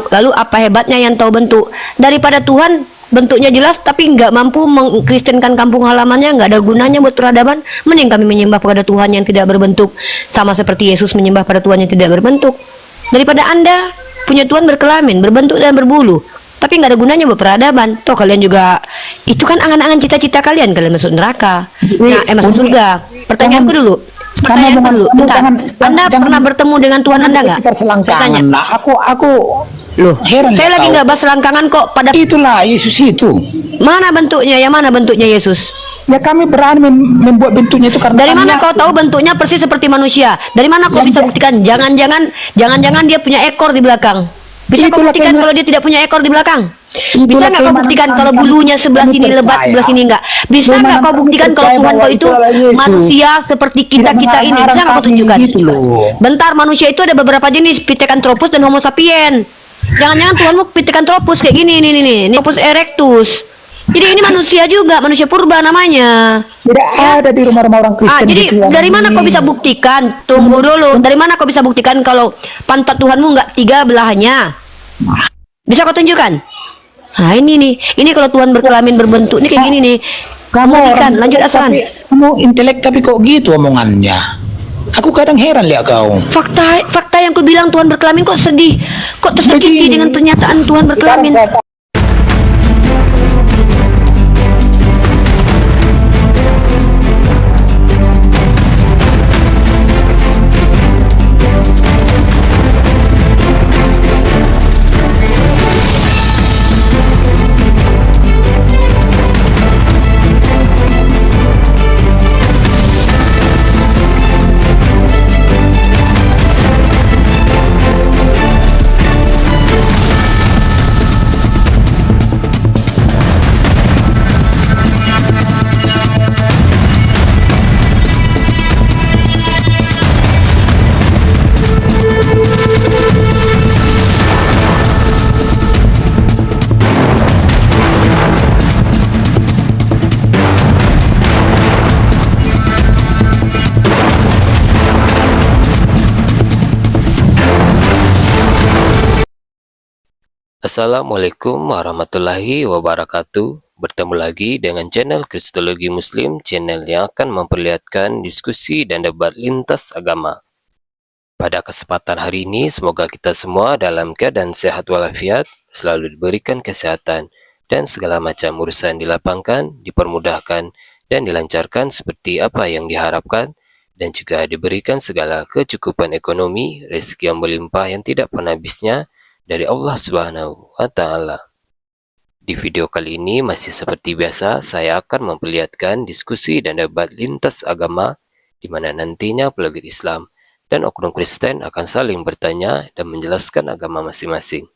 Lalu apa hebatnya yang tahu bentuk? Daripada Tuhan bentuknya jelas tapi nggak mampu mengkristenkan kampung halamannya, nggak ada gunanya buat peradaban. Mending kami menyembah pada Tuhan yang tidak berbentuk, sama seperti Yesus menyembah pada Tuhan yang tidak berbentuk. Daripada Anda punya Tuhan berkelamin, berbentuk dan berbulu, tapi nggak ada gunanya buat peradaban. Toh kalian juga, itu kan angan-angan cita-cita kalian masuk neraka. Nah, masuk surga. Pertanyaanku dulu. Pertanyaanku dulu. Bentar. Anda pernah bertemu dengan Tuhan Anda nggak? Saya tanya. Nah, aku Loh, heran. saya lagi nggak bahas selangkangan kok. Pada itulah Yesus itu. mana bentuknya? Yang mana bentuknya Yesus? Ya kami berani membuat bentuknya itu karena dari mana kau tahu bentuknya persis seperti manusia? Dari mana kau bisa buktikan? Jangan-jangan dia punya ekor di belakang. Bisa kau buktikan kalau dia tidak punya ekor di belakang? Bisa nggak kau buktikan kalau bulunya sebelah sini lebat, sebelah sini enggak? Bisa nggak kau buktikan kalau Tuhan kau itu manusia seperti kita ini? Bisa nggak kau tunjukkan? Bentar, manusia itu ada beberapa jenis, Pithecanthropus dan Homo sapien. Jangan-jangan Tuhanmu Pithecanthropus kayak gini, ini Tropus erectus. Jadi ini manusia juga, manusia purba namanya. Tidak ada di rumah-rumah orang Kristen. Jadi dari mana kau bisa buktikan? Tunggu dulu. Dari mana kau bisa buktikan kalau pantat Tuhanmu nggak tiga belahnya? Bisa kau tunjukkan? Nah ini nih, ini kalau Tuhan berkelamin berbentuk ini kayak gini nih. Kamu buktikan, lanjut Asran. Kamu intelek tapi kok gitu omongannya. Aku kadang heran lihat kau. Fakta yang kau bilang Tuhan berkelamin kok sedih, kok tersakiti dengan pernyataan Tuhan berkelamin. Assalamualaikum warahmatullahi wabarakatuh. Bertemu lagi dengan channel Kristologi Muslim, channel yang akan memperlihatkan diskusi dan debat lintas agama. Pada kesempatan hari ini, semoga kita semua dalam keadaan sehat walafiat, selalu diberikan kesehatan, dan segala macam urusan dilapangkan, dipermudahkan, dan dilancarkan seperti apa yang diharapkan, dan juga diberikan segala kecukupan ekonomi, rezeki yang melimpah yang tidak pernah habisnya, dari Allah Subhanahu wa Ta'ala. Di video kali ini masih seperti biasa, saya akan memperlihatkan diskusi dan debat lintas agama, di mana nantinya apologet Islam dan oknum Kristen akan saling bertanya dan menjelaskan agama masing-masing,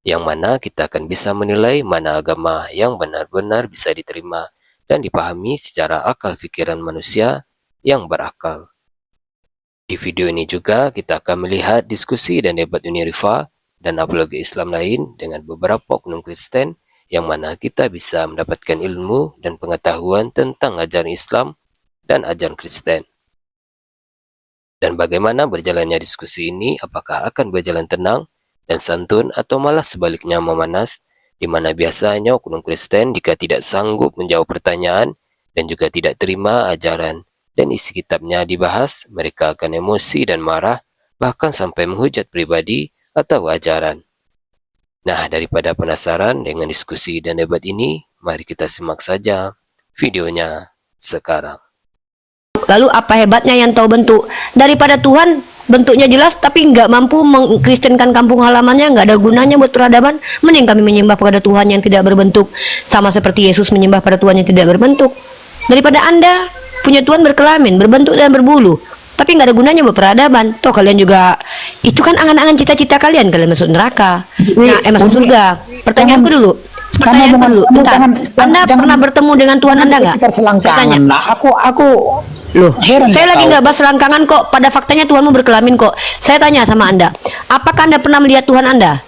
yang mana kita akan bisa menilai mana agama yang benar-benar bisa diterima dan dipahami secara akal pikiran manusia yang berakal. Di video ini juga kita akan melihat diskusi dan debat Uni Rifa dan apologi Islam lain dengan beberapa oknum Kristen, yang mana kita bisa mendapatkan ilmu dan pengetahuan tentang ajaran Islam dan ajaran Kristen. Dan bagaimana berjalannya diskusi ini, apakah akan berjalan tenang dan santun atau malah sebaliknya memanas, di mana biasanya oknum Kristen jika tidak sanggup menjawab pertanyaan dan juga tidak terima ajaran dan isi kitabnya dibahas, mereka akan emosi dan marah, bahkan sampai menghujat pribadi atau ajaran. Nah, daripada penasaran dengan diskusi dan debat ini, mari kita simak saja videonya sekarang. Lalu apa hebatnya yang tahu bentuk? Daripada Tuhan bentuknya jelas tapi nggak mampu mengkristenkan kampung halamannya, nggak ada gunanya buat peradaban. Mending kami menyembah pada Tuhan yang tidak berbentuk, sama seperti Yesus menyembah pada Tuhan yang tidak berbentuk. Daripada Anda punya Tuhan berkelamin, berbentuk dan berbulu, tapi nggak ada gunanya buat peradaban. Toh kalian juga, itu kan angan-angan cita-cita kalian masuk neraka. Nah, masuk surga. Pertanyaanku dulu. Pertanyaanku dulu. Bentar. Anda pernah bertemu dengan Tuhan Anda nggak? Saya tanya. Nah, aku Loh, heran. saya lagi nggak bahas selangkangan kok. Pada faktanya Tuhanmu berkelamin kok. Saya tanya sama Anda, apakah Anda pernah melihat Tuhan Anda?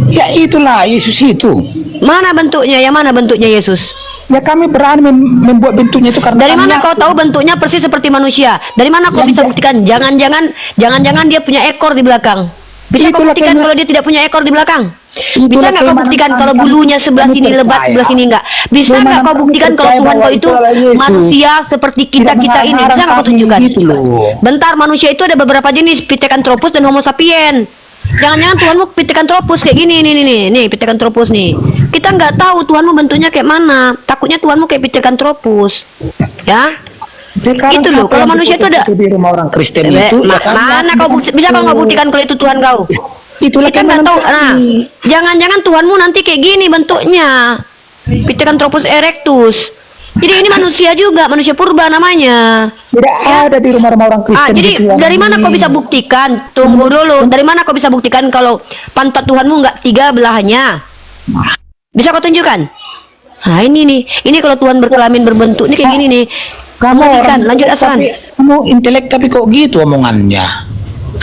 Ya itulah Yesus itu. Mana bentuknya? Yang mana bentuknya Yesus? Ya kami berani membuat bentuknya itu karena dari mana kau tahu bentuknya persis seperti manusia? Dari mana kau bisa buktikan? Jangan-jangan dia punya ekor di belakang. Bisa kau Itulah buktikan kema- kalau dia tidak punya ekor di belakang? Bisa Itulah nggak kau buktikan kalau bulunya sebelah sini lebat, sebelah sini enggak? Bisa nggak kau buktikan kalau Tuhan kau itu manusia seperti kita-kita ini? Bisa nggak kau tunjukkan? Gitu loh. Bentar, manusia itu ada beberapa jenis, Pithecanthropus dan Homo sapien. Jangan-jangan Tuhanmu Pithecanthropus kayak gini, nih, Pithecanthropus nih. Kita nggak tahu Tuhanmu bentuknya kayak mana. Takutnya Tuhanmu kayak Pithecanthropus, ya. Sekarang Itu loh, apa kalau yang manusia itu ada. di rumah orang Kristen itu, ya kan? Mana kau bisa kau nggak buktikan kalau itu Tuhan kau? Itulah Kita nggak tahu. Nah, kami. jangan-jangan Tuhanmu nanti kayak gini bentuknya, Pithecanthropus erectus. Jadi ini manusia juga, manusia purba namanya. Tidak ada di rumah-rumah orang Kristen. Jadi gitu, dari mana Ani. kau bisa buktikan? Tunggu dulu. Dari mana kau bisa buktikan kalau pantat Tuhanmu nggak 3 belahannya? Bisa kau tunjukkan? Nah ini nih, ini kalau Tuhan berkelamin berbentuk ini kayak gini nih. Kamu Buktikan, orang lanjut intelek, Aslan. tapi kamu intelek tapi kok gitu omongannya.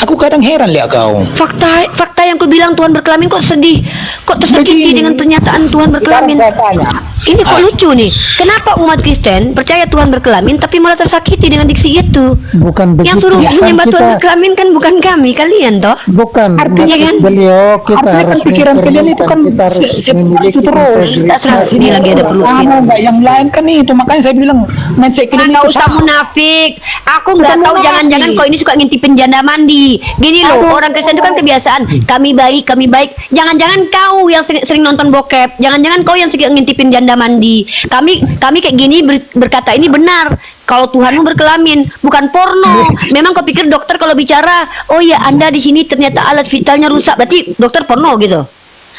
Aku kadang heran lihat kau. Fakta yang kubilang Tuhan berkelamin kok sedih, kok tersakiti Begini. dengan pernyataan Tuhan berkelamin. Sekarang saya tanya. Ini kok lucu nih. Kenapa umat Kristen percaya Tuhan berkelamin tapi malah tersakiti dengan diksi itu? Bukan begitu. Yang suruh Kan menyembah Tuhan kita- berkelamin kan bukan kami, kalian toh. Bukan. Artinya maksud kan? beliau kita Artinya kan harus pikiran kalian itu kan kita harus seperti memiliki itu terus. integritas. Tak serah, sini lagi ada perlu. Kamu enggak yang lain kan itu, makanya saya bilang mindset kalian Nggak itu usah salah. munafik. Aku nggak Bukan tahu, munafik. jangan-jangan kau ini suka ngintipin janda mandi. Gini loh, orang Kristen itu kan kebiasaan. Kami baik, kami baik. Jangan-jangan kau yang sering nonton bokep. Jangan-jangan kau yang sering ngintipin janda mandi. Kami kayak gini berkata ini benar. Kalau Tuhanmu berkelamin, bukan porno. Memang kau pikir dokter kalau bicara, oh ya Anda di sini ternyata alat vitalnya rusak, berarti dokter porno gitu.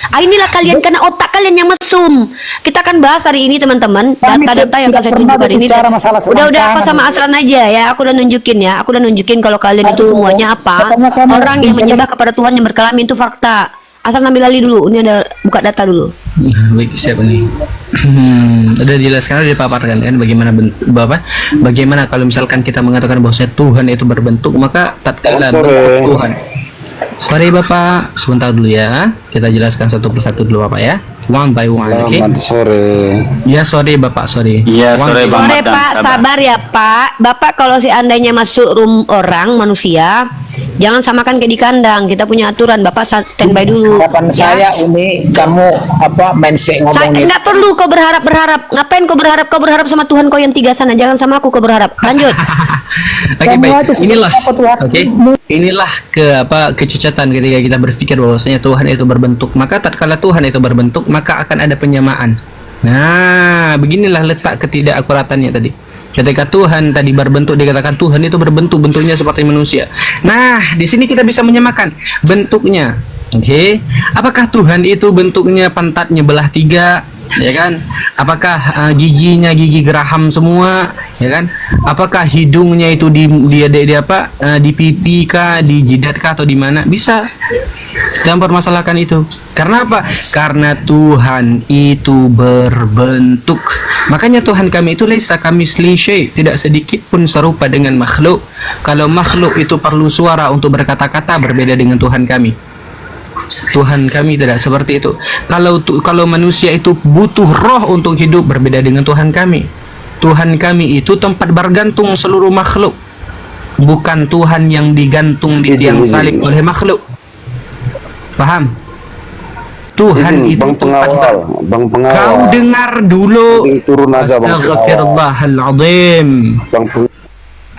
Inilah kalian karena otak kalian yang mesum. Kita akan bahas hari ini teman-teman Kami data-data yang tidak saya pernah tunjukkan ini. berbicara masalah Udah aku selangkangan. sama Asran aja ya. Aku udah nunjukin ya. Aku udah nunjukin kalau kalian itu Aduh, semuanya apa. katanya kamu Orang yang intelek- menyembah kepada Tuhan yang berkelamin itu fakta. Asran ambil alih dulu. Ini ada buka data dulu. Baik, siap nih. Udah dijelaskan, udah dipaparkan kan bagaimana bagaimana kalau misalkan kita mengatakan bahwa Tuhan itu berbentuk, maka tatkala bentuk Tuhan. Sorry Bapak, sebentar dulu ya. Kita jelaskan satu persatu dulu Bapak ya. One by one, oke? Selamat sore. Ya, sorry Bapak, sorry. Iya, One sore by Bang one. Sore Mardhan, Pak, sabar. sabar ya Pak. Bapak kalau seandainya masuk room orang manusia, jangan samakan kayak di kandang. Kita punya aturan. Bapak standby dulu. Harapan ya. saya ini kamu apa mindset ngomongin. Nggak perlu kau berharap. Ngapain kau berharap? Kau berharap sama Tuhan kau yang 3 sana. Jangan sama aku kau berharap. Lanjut. Oke, Kamu baik. aja sih, Inilah. apa Tuhan? Oke. Inilah kecacatan ketika kita berpikir bahwasanya Tuhan itu berbentuk. Maka tatkala Tuhan itu berbentuk, maka akan ada penyamaan. Nah, beginilah letak ketidakakuratannya tadi. Ketika Tuhan tadi berbentuk, dikatakan Tuhan itu berbentuk, bentuknya seperti manusia. Nah, di sini kita bisa menyamakan bentuknya. Oke. Apakah Tuhan itu bentuknya pantatnya belah 3? Ya kan? Apakah giginya gigi geraham semua, ya kan? Apakah hidungnya itu di apa? Di pipi kah, di jidat kah, atau di mana? Bisa. Jangan permasalahkan itu. Karena apa? Karena Tuhan itu berbentuk. Makanya Tuhan kami itu laisa kamitslihi syai', tidak sedikit pun serupa dengan makhluk. Kalau makhluk itu perlu suara untuk berkata-kata, berbeda dengan Tuhan kami. Tuhan kami tidak seperti itu. Kalau manusia itu butuh roh untuk hidup, berbeda dengan Tuhan kami. Tuhan kami itu tempat bergantung seluruh makhluk, bukan Tuhan yang digantung di tiang salib oleh makhluk. Paham? Tuhan itu Bang tempat Pengawal, Bang Pengawal. Kau dengar dulu. Mending turun aja Bang Pengawal. Astaghfirullahaladzim. Bang Pengawal.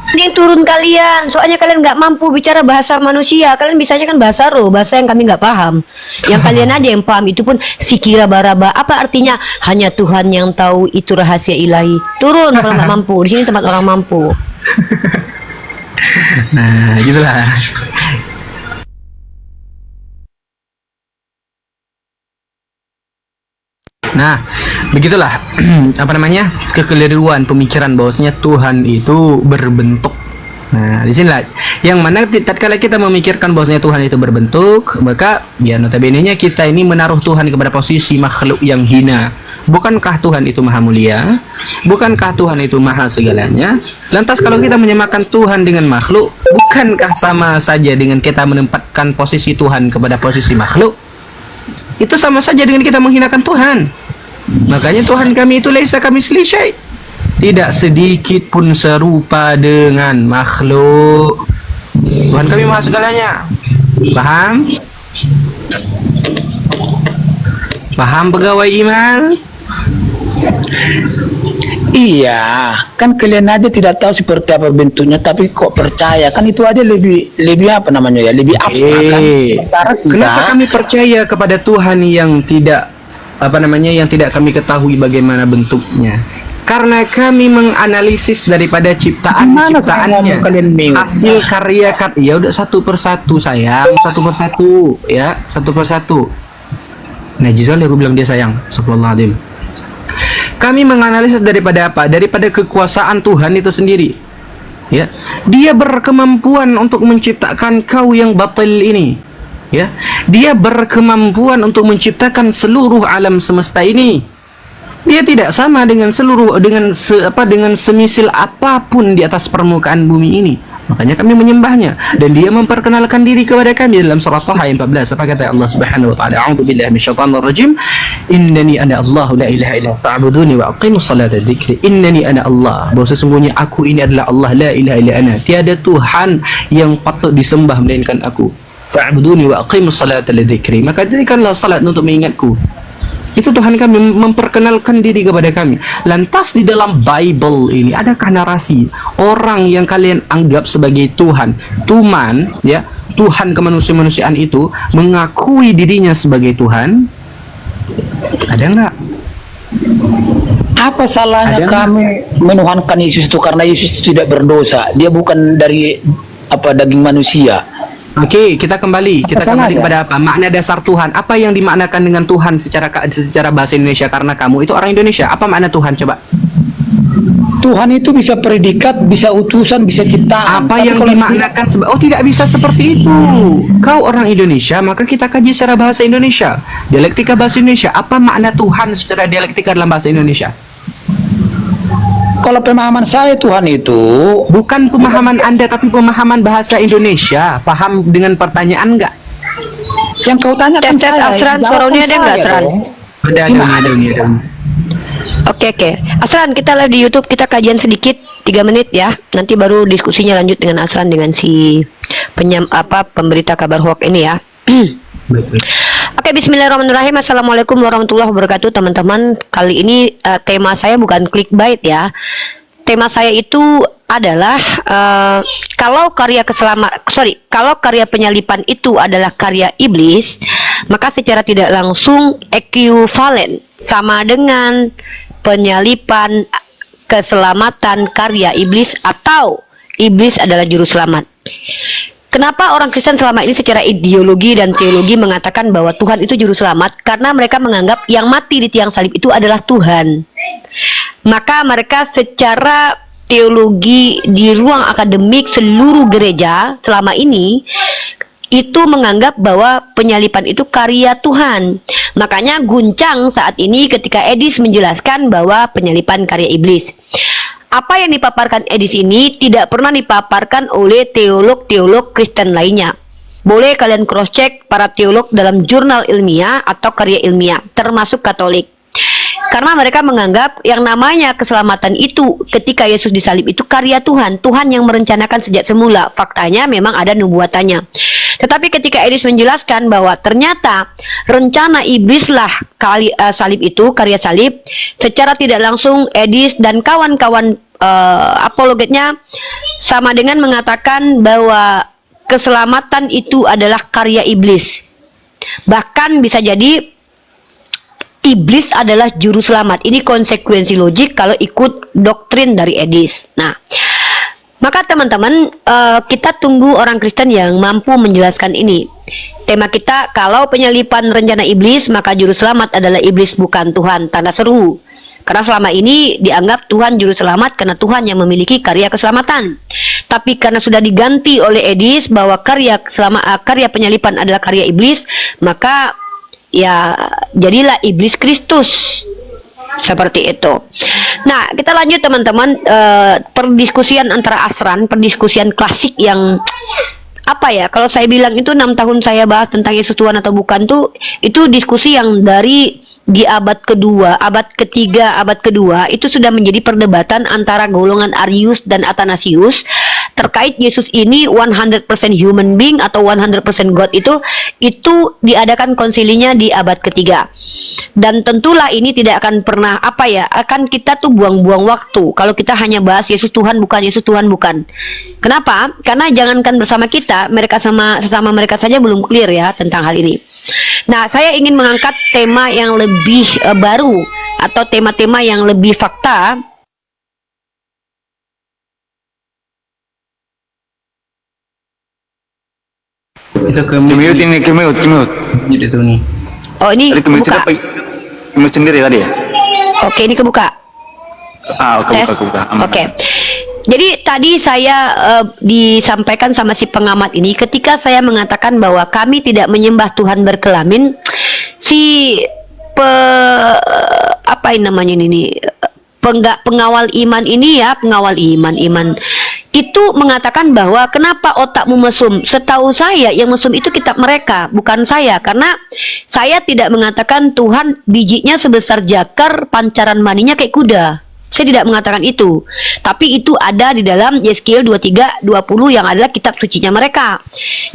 Mending turun kalian, soalnya kalian nggak mampu bicara bahasa manusia. Kalian bisanya kan bahasa roh, bahasa yang kami nggak paham. Yang kalian aja yang paham, itu pun sikira baraba. Apa artinya? Hanya Tuhan yang tahu, itu rahasia ilahi. Turun kalau nggak mampu. Di sini tempat orang mampu. Nah, gitulah. Nah, begitulah apa namanya kekeliruan pemikiran bahwasanya Tuhan itu berbentuk. Nah, di sinilah yang mana tatkala kita memikirkan bahwasanya Tuhan itu berbentuk, maka ya notabene-nya kita ini menaruh Tuhan kepada posisi makhluk yang hina. Bukankah Tuhan itu maha mulia? Bukankah Tuhan itu maha segalanya? Lantas kalau kita menyamakan Tuhan dengan makhluk, bukankah sama saja dengan kita menempatkan posisi Tuhan kepada posisi makhluk? Itu sama saja dengan kita menghinakan Tuhan. Makanya Tuhan kami itu laisa kamitslihi syai', tidak sedikit pun serupa dengan makhluk. Tuhan kami maha segalanya. Paham? Paham pegawai iman? Iya, kan kalian aja tidak tahu seperti apa bentuknya, tapi kok percaya? Kan itu aja lebih apa namanya ya, lebih abstrak kan. Sementara kita, Kenapa kami percaya kepada Tuhan yang tidak apa namanya yang tidak kami ketahui bagaimana bentuknya? Karena kami menganalisis daripada Gimana saya ngomong kalian bingung? hasil karya ya udah satu persatu sayang, satu persatu ya, satu persatu. Najizal aku bilang dia sayang, subhanallah. Kami menganalisis daripada apa? Daripada kekuasaan Tuhan itu sendiri. Ya, dia berkemampuan untuk menciptakan kau yang batil ini. Ya, dia berkemampuan untuk menciptakan seluruh alam semesta ini. Dia tidak sama dengan dengan semisil apapun di atas permukaan bumi ini. Makanya kami menyembahnya, dan dia memperkenalkan diri kepada kami dalam surah Taha ayat 14. Apa kata Allah Subhanahu wa taala? A'udzu billahi minasyaitonir rajim. Innani ana Allah la ilaha illa ta'buduni wa aqimus salata dzikri. Innani ana Allah. Bahwa sesungguhnya aku ini adalah Allah, la ilaha illa ana. Tiada Tuhan yang patut disembah melainkan aku. Fa'buduni wa aqimus salata dzikri. Maka dirikanlah salat untuk mengingatku. Itu Tuhan kami memperkenalkan diri kepada kami. Lantas di dalam Bible ini adakah narasi orang yang kalian anggap sebagai Tuhan, Tuman, ya, Tuhan kemanusiaan itu mengakui dirinya sebagai Tuhan? Ada enggak? apa salahnya Ada kami menuhankan Yesus itu karena Yesus itu tidak berdosa. Dia bukan dari apa daging manusia. Oke, kita kembali salahnya? kepada apa? Makna dasar Tuhan. Apa yang dimaknakan dengan Tuhan secara bahasa Indonesia? Karena kamu itu orang Indonesia. Apa makna Tuhan coba? Tuhan itu bisa predikat, bisa utusan, bisa ciptaan. Apa Tapi yang kalau dimaknakan oh, tidak bisa seperti itu. Kau orang Indonesia, maka kita kaji secara bahasa Indonesia. Dialektika bahasa Indonesia. Apa makna Tuhan secara dialektika dalam bahasa Indonesia? kalau pemahaman saya Tuhan itu Bukan pemahaman Anda, tapi pemahaman bahasa Indonesia. Paham dengan pertanyaan enggak? yang kau tanyakan Tet, saya. Asran, jawabkan suaranya ada nggak, saya Asran? dong. Ada. Oke. Asran, kita live di YouTube, kita kajian sedikit 3 menit ya. Nanti baru diskusinya lanjut dengan Asran dengan si pemberita kabar hoax ini ya. Oke, bismillahirrahmanirrahim. Assalamualaikum warahmatullahi wabarakatuh, teman-teman. Kali ini tema saya bukan clickbait ya. Tema saya itu adalah kalau karya penyalipan itu adalah karya iblis, maka secara tidak langsung ekuivalen sama dengan penyalipan keselamatan karya iblis atau iblis adalah juru selamat. Kenapa orang Kristen selama ini secara ideologi dan teologi mengatakan bahwa Tuhan itu juru selamat? Karena mereka menganggap yang mati di tiang salib itu adalah Tuhan. Maka mereka secara teologi di ruang akademik seluruh gereja selama ini itu menganggap bahwa penyalipan itu karya Tuhan. Makanya guncang saat ini ketika Edis menjelaskan bahwa penyalipan karya iblis. Apa yang dipaparkan Edis ini tidak pernah dipaparkan oleh teolog-teolog Kristen lainnya. Boleh kalian cross check para teolog dalam jurnal ilmiah atau karya ilmiah, termasuk Katolik. Karena mereka menganggap yang namanya keselamatan itu ketika Yesus disalib itu karya Tuhan. Tuhan yang merencanakan sejak semula. Faktanya memang ada nubuatannya. Tetapi ketika Edis menjelaskan bahwa ternyata rencana iblislah salib itu, karya salib, secara tidak langsung Edis dan kawan-kawan apologetnya sama dengan mengatakan bahwa keselamatan itu adalah karya iblis. Bahkan bisa jadi iblis adalah juru selamat. Ini konsekuensi logik kalau ikut doktrin dari Edis. Nah, maka teman-teman, kita tunggu orang Kristen yang mampu menjelaskan ini. Tema kita, kalau penyalipan rencana iblis, maka juru selamat adalah iblis bukan Tuhan. Tanda seru. Karena selama ini dianggap Tuhan juru selamat karena Tuhan yang memiliki karya keselamatan. Tapi karena sudah diganti oleh Edis bahwa karya penyalipan adalah karya iblis, maka ya jadilah iblis Kristus. Seperti itu. Nah, kita lanjut teman-teman, perdiskusian antara Asran, perdiskusian klasik yang apa ya, kalau saya bilang itu 6 tahun saya bahas tentang Yesus Tuhan atau bukan tuh, itu diskusi yang dari di abad kedua, abad ketiga, abad kedua itu sudah menjadi perdebatan antara golongan Arius dan Athanasius terkait Yesus ini 100% human being atau 100% God itu diadakan konsilinya di abad ketiga. Dan tentulah ini tidak akan pernah akan kita tuh buang-buang waktu kalau kita hanya bahas Yesus Tuhan bukan, Yesus Tuhan bukan. Kenapa? Karena jangankan bersama kita, mereka sesama mereka saja belum clear ya tentang hal ini. Nah, saya ingin mengangkat tema yang lebih baru atau tema-tema yang lebih fakta. Itu ke Kimut ini, kimut. Jadi itu nih. Oh, ini Tadi kimut kebuka. siapa? Kimut sendiri tadi ya? Oke, ini kebuka. Tes. Kebuka. Oke. Jadi tadi saya disampaikan sama si pengamat ini ketika saya mengatakan bahwa kami tidak menyembah Tuhan berkelamin, si pengawal iman ini ya, pengawal iman itu mengatakan bahwa kenapa otakmu mesum? Setahu saya yang mesum itu kitab mereka, bukan saya, karena saya tidak mengatakan Tuhan bijinya sebesar jakar, pancaran maninya kayak kuda. Saya tidak mengatakan itu, tapi itu ada di dalam Yeskiel 23:20 yang adalah kitab sucinya mereka.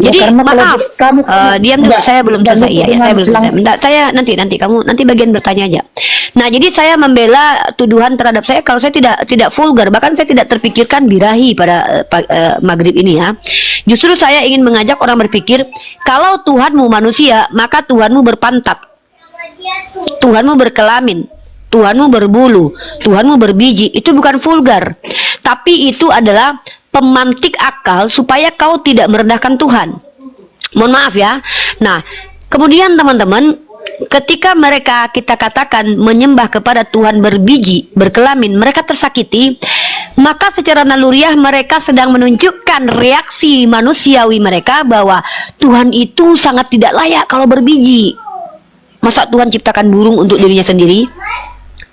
Ya, Jadi karena kalau maaf, kamu diam dulu, enggak, saya belum enggak selesai. Iya, dengan saya belum selang- selesai. Bentar, saya nanti bagian bertanya aja. Nah, jadi saya membela tuduhan terhadap saya kalau saya tidak vulgar, bahkan saya tidak terpikirkan birahi pada maghrib ini ya. Justru saya ingin mengajak orang berpikir, kalau Tuhanmu manusia, maka Tuhanmu berpantat, Tuhanmu berkelamin, Tuhanmu berbulu, Tuhanmu berbiji. Itu bukan vulgar, tapi itu adalah pemantik akal supaya kau tidak merendahkan Tuhan. Mohon maaf ya. Nah, kemudian teman-teman, ketika mereka kita katakan menyembah kepada Tuhan berbiji, berkelamin, mereka tersakiti, maka secara naluriah mereka sedang menunjukkan reaksi manusiawi mereka bahwa Tuhan itu sangat tidak layak kalau berbiji. Masa Tuhan ciptakan burung untuk dirinya sendiri?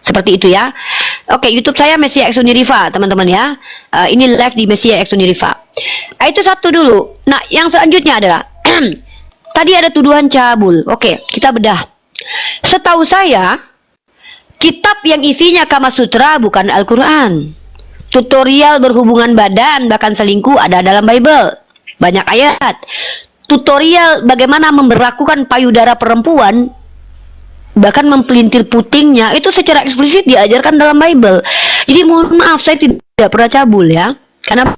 Seperti itu ya. Oke, YouTube saya Mesia X Uniriva, teman-teman ya. Ini live di Mesia X Uniriva. Itu satu dulu. Nah, yang selanjutnya adalah tadi ada tuduhan cabul. Oke, kita bedah. Setahu saya, kitab yang isinya Kama Sutra bukan Al-Quran. Tutorial berhubungan badan, bahkan selingkuh ada dalam Bible. Banyak ayat. Tutorial bagaimana memberlakukan payudara perempuan, bahkan mempelintir putingnya, itu secara eksplisit diajarkan dalam Bible. Jadi mohon maaf, saya tidak pernah cabul ya, karena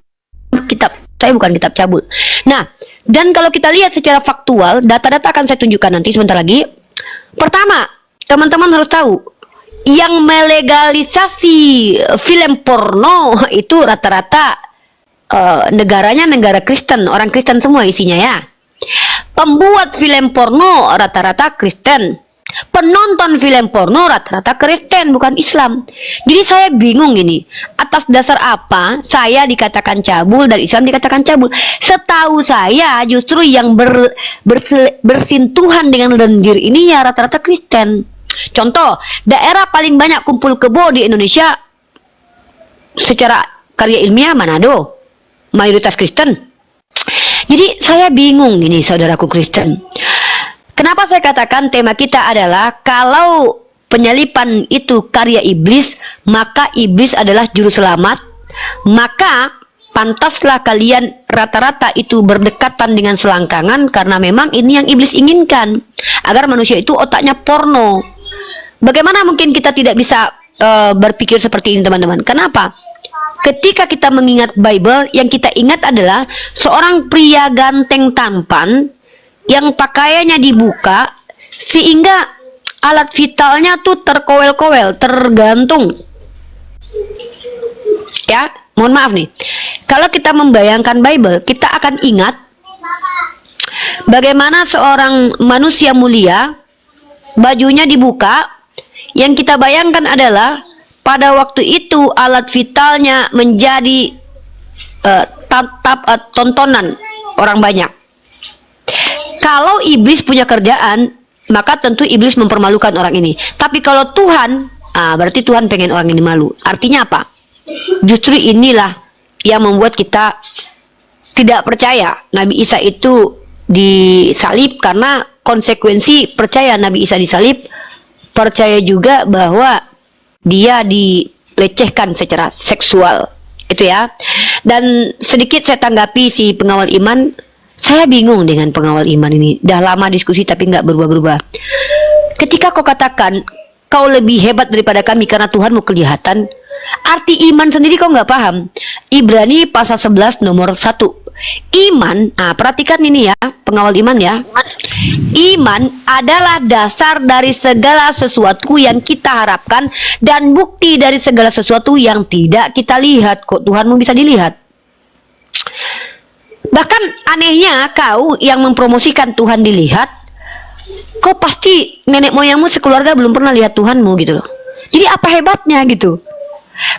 saya bukan kitab cabul. Nah, dan kalau kita lihat secara faktual, data-data akan saya tunjukkan nanti sebentar lagi. Pertama, teman-teman harus tahu, yang melegalisasi film porno itu rata-rata negaranya negara Kristen, orang Kristen semua isinya ya. Pembuat film porno rata-rata Kristen. Penonton film porno rata-rata Kristen, bukan Islam. Jadi saya bingung ini, atas dasar apa saya dikatakan cabul dan Islam dikatakan cabul? Setahu saya justru yang bersentuhan dengan lendir ini ya rata-rata Kristen. Contoh, daerah paling banyak kumpul kebo di Indonesia secara karya ilmiah Manado, mayoritas Kristen. Jadi saya bingung ini, saudaraku Kristen. Kenapa saya katakan tema kita adalah kalau penyalipan itu karya iblis, maka iblis adalah juru selamat, maka pantaslah kalian rata-rata itu berdekatan dengan selangkangan, karena memang ini yang iblis inginkan, agar manusia itu otaknya porno. Bagaimana mungkin kita tidak bisa berpikir seperti ini, teman-teman? Kenapa? Ketika kita mengingat Bible, yang kita ingat adalah seorang pria ganteng tampan yang pakaiannya dibuka sehingga alat vitalnya tuh terkowel-kowel, tergantung. Ya, mohon maaf nih. Kalau kita membayangkan Bible, kita akan ingat bagaimana seorang manusia mulia bajunya dibuka. Yang kita bayangkan adalah pada waktu itu alat vitalnya menjadi tontonan orang banyak. Kalau iblis punya kerjaan, maka tentu iblis mempermalukan orang ini. Tapi kalau Tuhan, berarti Tuhan pengen orang ini malu. Artinya apa? Justru inilah yang membuat kita tidak percaya Nabi Isa itu disalib, karena konsekuensi percaya Nabi Isa disalib, percaya juga bahwa dia dilecehkan secara seksual. Itu ya. Dan sedikit saya tanggapi si pengawal iman. Saya bingung dengan pengawal iman ini. Dah lama diskusi tapi nggak berubah-berubah. Ketika kau katakan kau lebih hebat daripada kami karena Tuhanmu kelihatan, arti iman sendiri kau nggak paham. Ibrani pasal 11 nomor 1. Iman, perhatikan ini ya, pengawal iman ya. Iman adalah dasar dari segala sesuatu yang kita harapkan dan bukti dari segala sesuatu yang tidak kita lihat. Kok Tuhanmu bisa dilihat? Bahkan anehnya kau yang mempromosikan Tuhan dilihat, kau pasti nenek moyangmu sekeluarga belum pernah lihat Tuhanmu gitu loh. Jadi apa hebatnya gitu?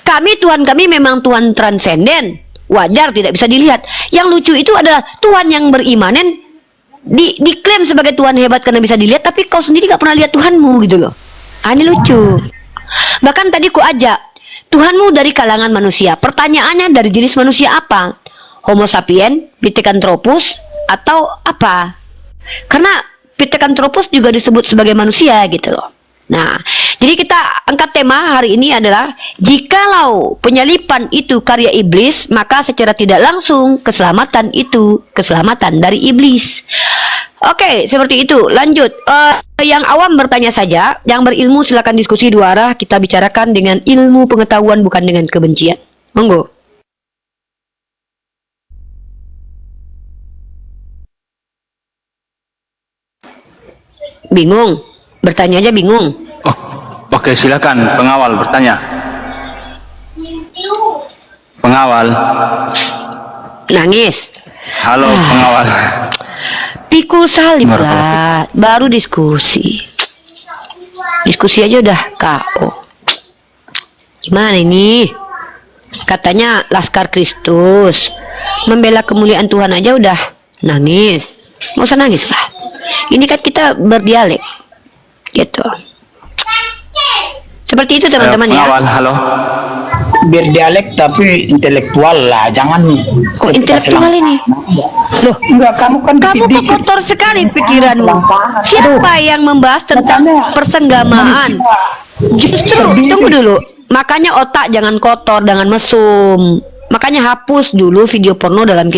Tuhan kami memang Tuhan transenden, wajar tidak bisa dilihat. Yang lucu itu adalah Tuhan yang berimanen diklaim sebagai Tuhan hebat karena bisa dilihat, tapi kau sendiri gak pernah lihat Tuhanmu gitu loh. Ini lucu. Bahkan tadi ku ajak, Tuhanmu dari kalangan manusia. Pertanyaannya dari jenis manusia apa? Homo sapien, Pithecanthropus, atau apa? Karena Pithecanthropus juga disebut sebagai manusia gitu loh. Nah, jadi kita angkat tema hari ini adalah jikalau penyalipan itu karya iblis, maka secara tidak langsung keselamatan itu keselamatan dari iblis. Oke, seperti itu. Lanjut. Yang awam bertanya saja, yang berilmu silakan diskusi dua arah. Kita bicarakan dengan ilmu pengetahuan bukan dengan kebencian. Monggo. Bingung? Bertanya aja bingung. Oh, oke, silakan pengawal bertanya. Pengawal. Nangis. Halo pengawal. Pikul salib lah. Baru diskusi. Diskusi aja udah KO. Gimana ini? Katanya Laskar Kristus. Membela kemuliaan Tuhan aja udah nangis. Nggak usah nangis lah. Ini kan kita berdialek. Gitu. Seperti itu teman-teman ya. Pengawal, halo. Berdialek tapi intelektual lah, jangan. Kok intelektual ini? Loh, Enggak, kamu kan kamu kok kotor sekali pikiranmu. Siapa yang membahas tentang persenggamaan? Justru, tunggu dulu. Makanya otak jangan kotor, jangan mesum. Makanya hapus dulu video porno dalam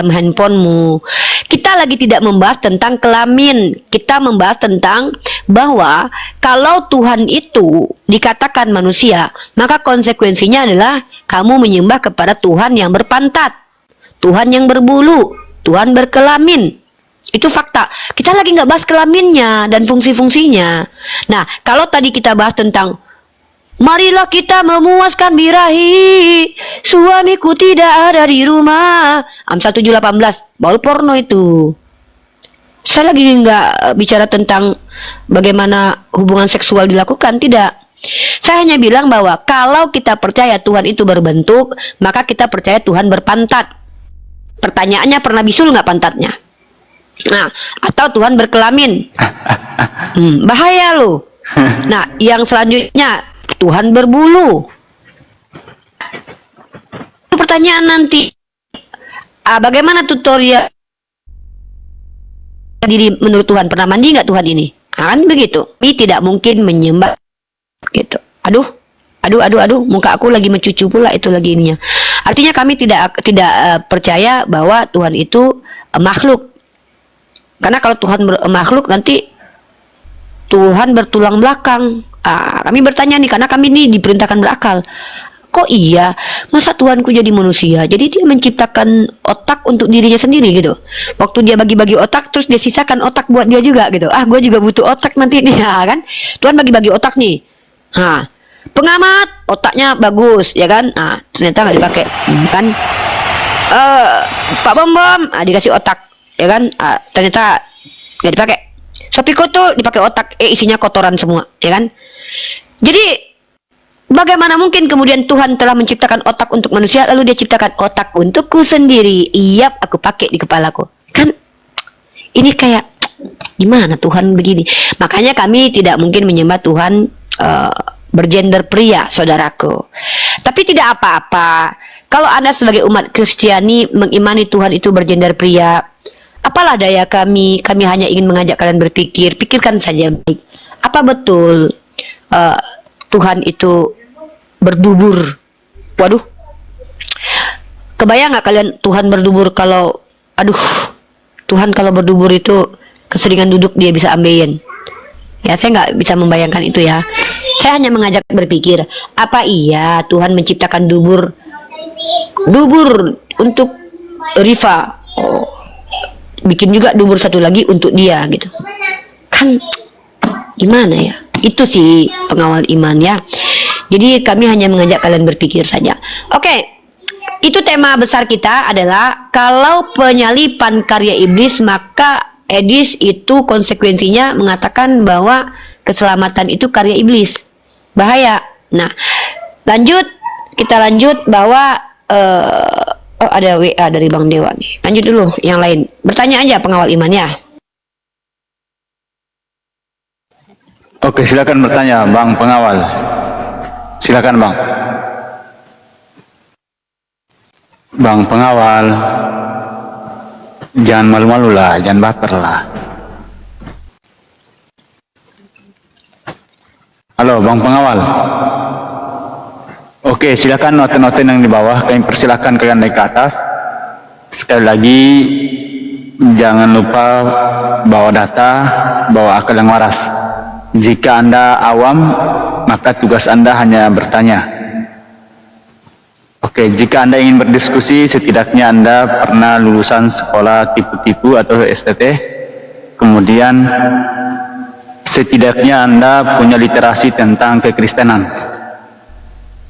handphonemu. Kita lagi tidak membahas tentang kelamin. Kita membahas tentang bahwa kalau Tuhan itu dikatakan manusia, maka konsekuensinya adalah kamu menyembah kepada Tuhan yang berpantat, Tuhan yang berbulu, Tuhan berkelamin. Itu fakta. Kita lagi nggak bahas kelaminnya dan fungsi-fungsinya. Nah, kalau tadi kita bahas tentang marilah kita memuaskan birahi, suamiku tidak ada di rumah. Amsal 7:18, baru porno itu. Saya lagi nggak bicara tentang bagaimana hubungan seksual dilakukan, tidak. Saya hanya bilang bahwa kalau kita percaya Tuhan itu berbentuk, maka kita percaya Tuhan berpantat. Pertanyaannya, pernah bisul nggak pantatnya? Nah, atau Tuhan berkelamin. Bahaya loh. Nah, yang selanjutnya, Tuhan berbulu. Pertanyaan nanti, bagaimana tutorial diri menurut Tuhan? Pernah mandi nggak Tuhan ini? Kan begitu. Ini tidak mungkin menyembah gitu. Aduh, muka aku lagi mencucu pula itu lagi ininya. Artinya kami tidak percaya bahwa Tuhan itu makhluk. Karena kalau Tuhan makhluk nanti Tuhan bertulang belakang. Kami bertanya nih, karena kami ini diperintahkan berakal. Kok iya? Masa Tuhanku jadi manusia? Jadi dia menciptakan otak untuk dirinya sendiri gitu. Waktu dia bagi-bagi otak, terus dia sisakan otak buat dia juga gitu. Gue juga butuh otak nanti nih, ya kan? Tuhan bagi-bagi otak nih. Pengamat otaknya bagus, ya kan? Ternyata nggak dipakai, kan? Pak Bom dikasih otak, ya kan? Ternyata nggak dipakai. Sopiku tuh dipakai otak, isinya kotoran semua, ya kan? Jadi bagaimana mungkin kemudian Tuhan telah menciptakan otak untuk manusia, lalu dia ciptakan otak untukku sendiri? Iya, aku pakai di kepalaku. Kan ini kayak gimana Tuhan begini? Makanya kami tidak mungkin menyembah Tuhan bergender pria, saudaraku. Tapi tidak apa-apa kalau Anda sebagai umat Kristiani mengimani Tuhan itu bergender pria. Apalah daya kami hanya ingin mengajak kalian berpikir. Pikirkan saja baik. Apa betul Tuhan itu berdubur? Waduh, Kebayang nggak kalian Tuhan berdubur kalau, aduh, Tuhan kalau berdubur itu keseringan duduk dia bisa ambeien. Ya, saya nggak bisa membayangkan itu ya. Saya hanya mengajak berpikir, apa iya Tuhan menciptakan dubur untuk Rifa, bikin juga dubur satu lagi untuk dia gitu. Kan gimana ya? Itu sih pengawal iman ya. Jadi kami hanya mengajak kalian berpikir saja. Oke. Itu tema besar kita adalah kalau penyalipan karya iblis, maka Edis itu konsekuensinya mengatakan bahwa keselamatan itu karya iblis. Bahaya. Nah, kita lanjut bahwa oh, ada WA dari Bang Dewa nih. Lanjut dulu yang lain. Bertanya aja pengawal iman ya. Oke, silakan bertanya, Bang Pengawal. Silakan, Bang. Bang Pengawal, jangan malu-malu lah, jangan baper lah. Halo, Bang Pengawal. Oke, silakan noten-noten yang di bawah, kami persilakan kalian naik ke atas. Sekali lagi, jangan lupa bawa data, bawa akal yang waras. Jika Anda awam, maka tugas Anda hanya bertanya. Oke, jika Anda ingin berdiskusi, setidaknya Anda pernah lulusan sekolah tipu-tipu atau STT. Kemudian, setidaknya Anda punya literasi tentang kekristenan.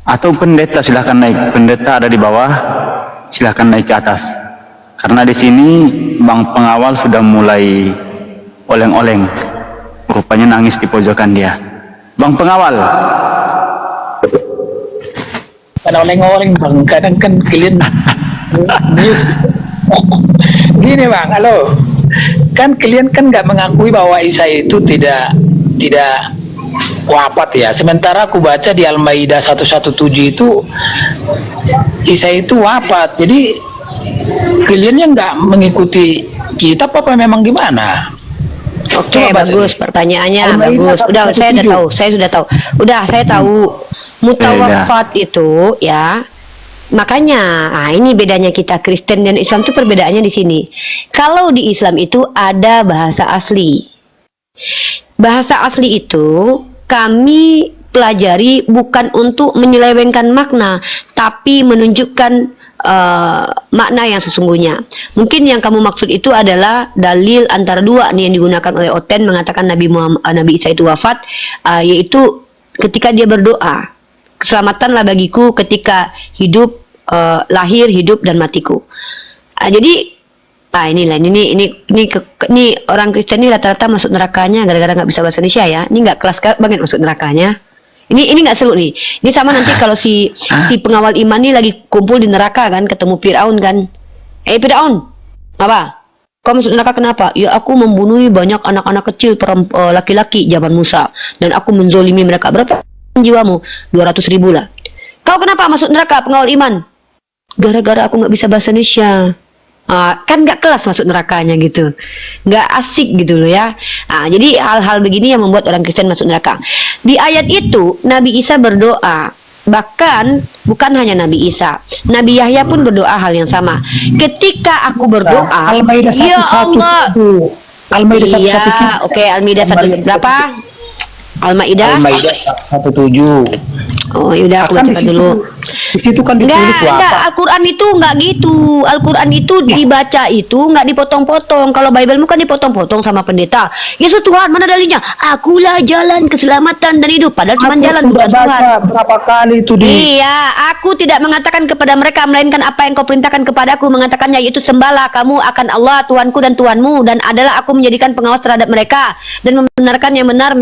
Atau pendeta, silahkan naik. Pendeta ada di bawah, silahkan naik ke atas. Karena di sini Bang Pengawal sudah mulai oleng-oleng. Rupanya nangis di pojokan dia. Bang Pengawal. Kan oleng-oleng Bang, kadang kan kalian gini Bang, halo. Kan kalian kan nggak mengakui bahwa Isa itu tidak wafat ya. Sementara aku baca di Al-Maidah 117 itu Isa itu wafat. Jadi kalian yang nggak mengikuti kitab apa memang gimana? Oke, Coba baca bagus nih. pertanyaannya, Al-Maidah bagus. Udah, saya udah 117. tahu, saya tahu. Mutawafat itu ya. Makanya, ini bedanya kita Kristen dan Islam itu perbedaannya di sini. Kalau di Islam itu ada bahasa asli. Bahasa asli itu kami pelajari bukan untuk menyelewengkan makna, tapi menunjukkan makna yang sesungguhnya. Mungkin yang kamu maksud itu adalah dalil antara dua nih yang digunakan oleh Oten mengatakan Nabi Isa itu wafat, yaitu ketika dia berdoa, keselamatanlah bagiku ketika hidup, lahir, hidup dan matiku. Jadi ini orang Kristen ini rata-rata masuk nerakanya gara-gara nggak bisa bahasa Indonesia ya. Ini nggak kelas banget masuk nerakanya. Ini nggak seru nih. Ini sama nanti kalau si pengawal iman ini lagi kumpul di neraka kan, ketemu Firaun kan. Firaun, apa? Kau masuk neraka kenapa? Ya aku membunuh banyak anak-anak kecil, laki-laki zaman Musa, dan aku menzolimi mereka. Berapa jiwamu? 200.000 lah. Kau kenapa masuk neraka pengawal iman? Gara-gara aku nggak bisa bahasa Indonesia. Kan nggak kelas masuk nerakanya gitu, nggak asik gitu loh ya. Jadi hal-hal begini yang membuat orang Kristen masuk neraka. Di ayat itu Nabi Isa berdoa, bahkan bukan hanya Nabi Isa, Nabi Yahya pun berdoa hal yang sama. Ketika aku berdoa, Al-Maidah ya Allah, Al-Maidah 117. iya, oke, Al-Maidah 1 berapa? Al-Maidah 117. Oh, yaudah aku baca dulu. Di situ kan ditulis Enggak, wafat. Al-Quran itu enggak gitu. Al-Quran itu dibaca itu enggak dipotong-potong. Kalau Bible kan dipotong-potong sama pendeta. Yesus Tuhan, mana dalilnya? Akulah jalan keselamatan dan hidup. Padahal cuma jalan Aku sudah bukan Tuhan. baca berapa kali itu di Iya, aku tidak mengatakan kepada mereka melainkan apa yang kau perintahkan kepadaku, mengatakannya yaitu sembahlah kamu akan Allah Tuhanku dan Tuhanmu, dan adalah aku menjadikan pengawas terhadap mereka dan membenarkan yang benar,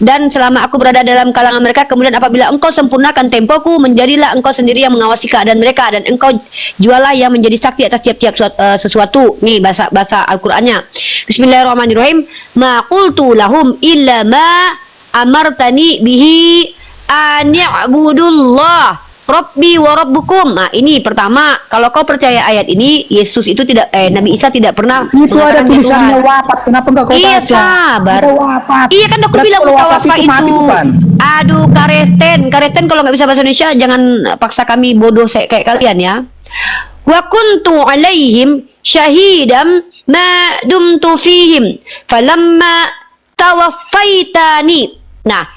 dan selama aku berada dalam kalangan mereka, kemudian apabila engkau sempurnakan tempoku, menjadilah engkau sendiri yang mengawasi keadaan mereka, dan engkau jualah yang menjadi saksi atas tiap-tiap sesuatu. Nih bahasa Al-Qur'annya. Bismillahirrahmanirrahim. Ma qultu lahum illa ma amartani bihi an ya'budullah Rabbi wa Rabbukum. Nah, ini pertama, kalau kau percaya ayat ini, Yesus itu tidak Nabi Isa tidak pernah itu ada mengatakan tulisannya Tuhan. wafat. Kenapa enggak kau Iya, baca? sabar. Ada wafat. Iya kan aku Berarti bilang kalau wafat mutawaffa itu. mati bukan? Aduh, Kareten kalau nggak bisa bahasa Indonesia jangan paksa kami bodoh kayak kalian ya. wa kuntu alaihim syahidam ma dumtu fihim falamma tawaffaitani. Nah,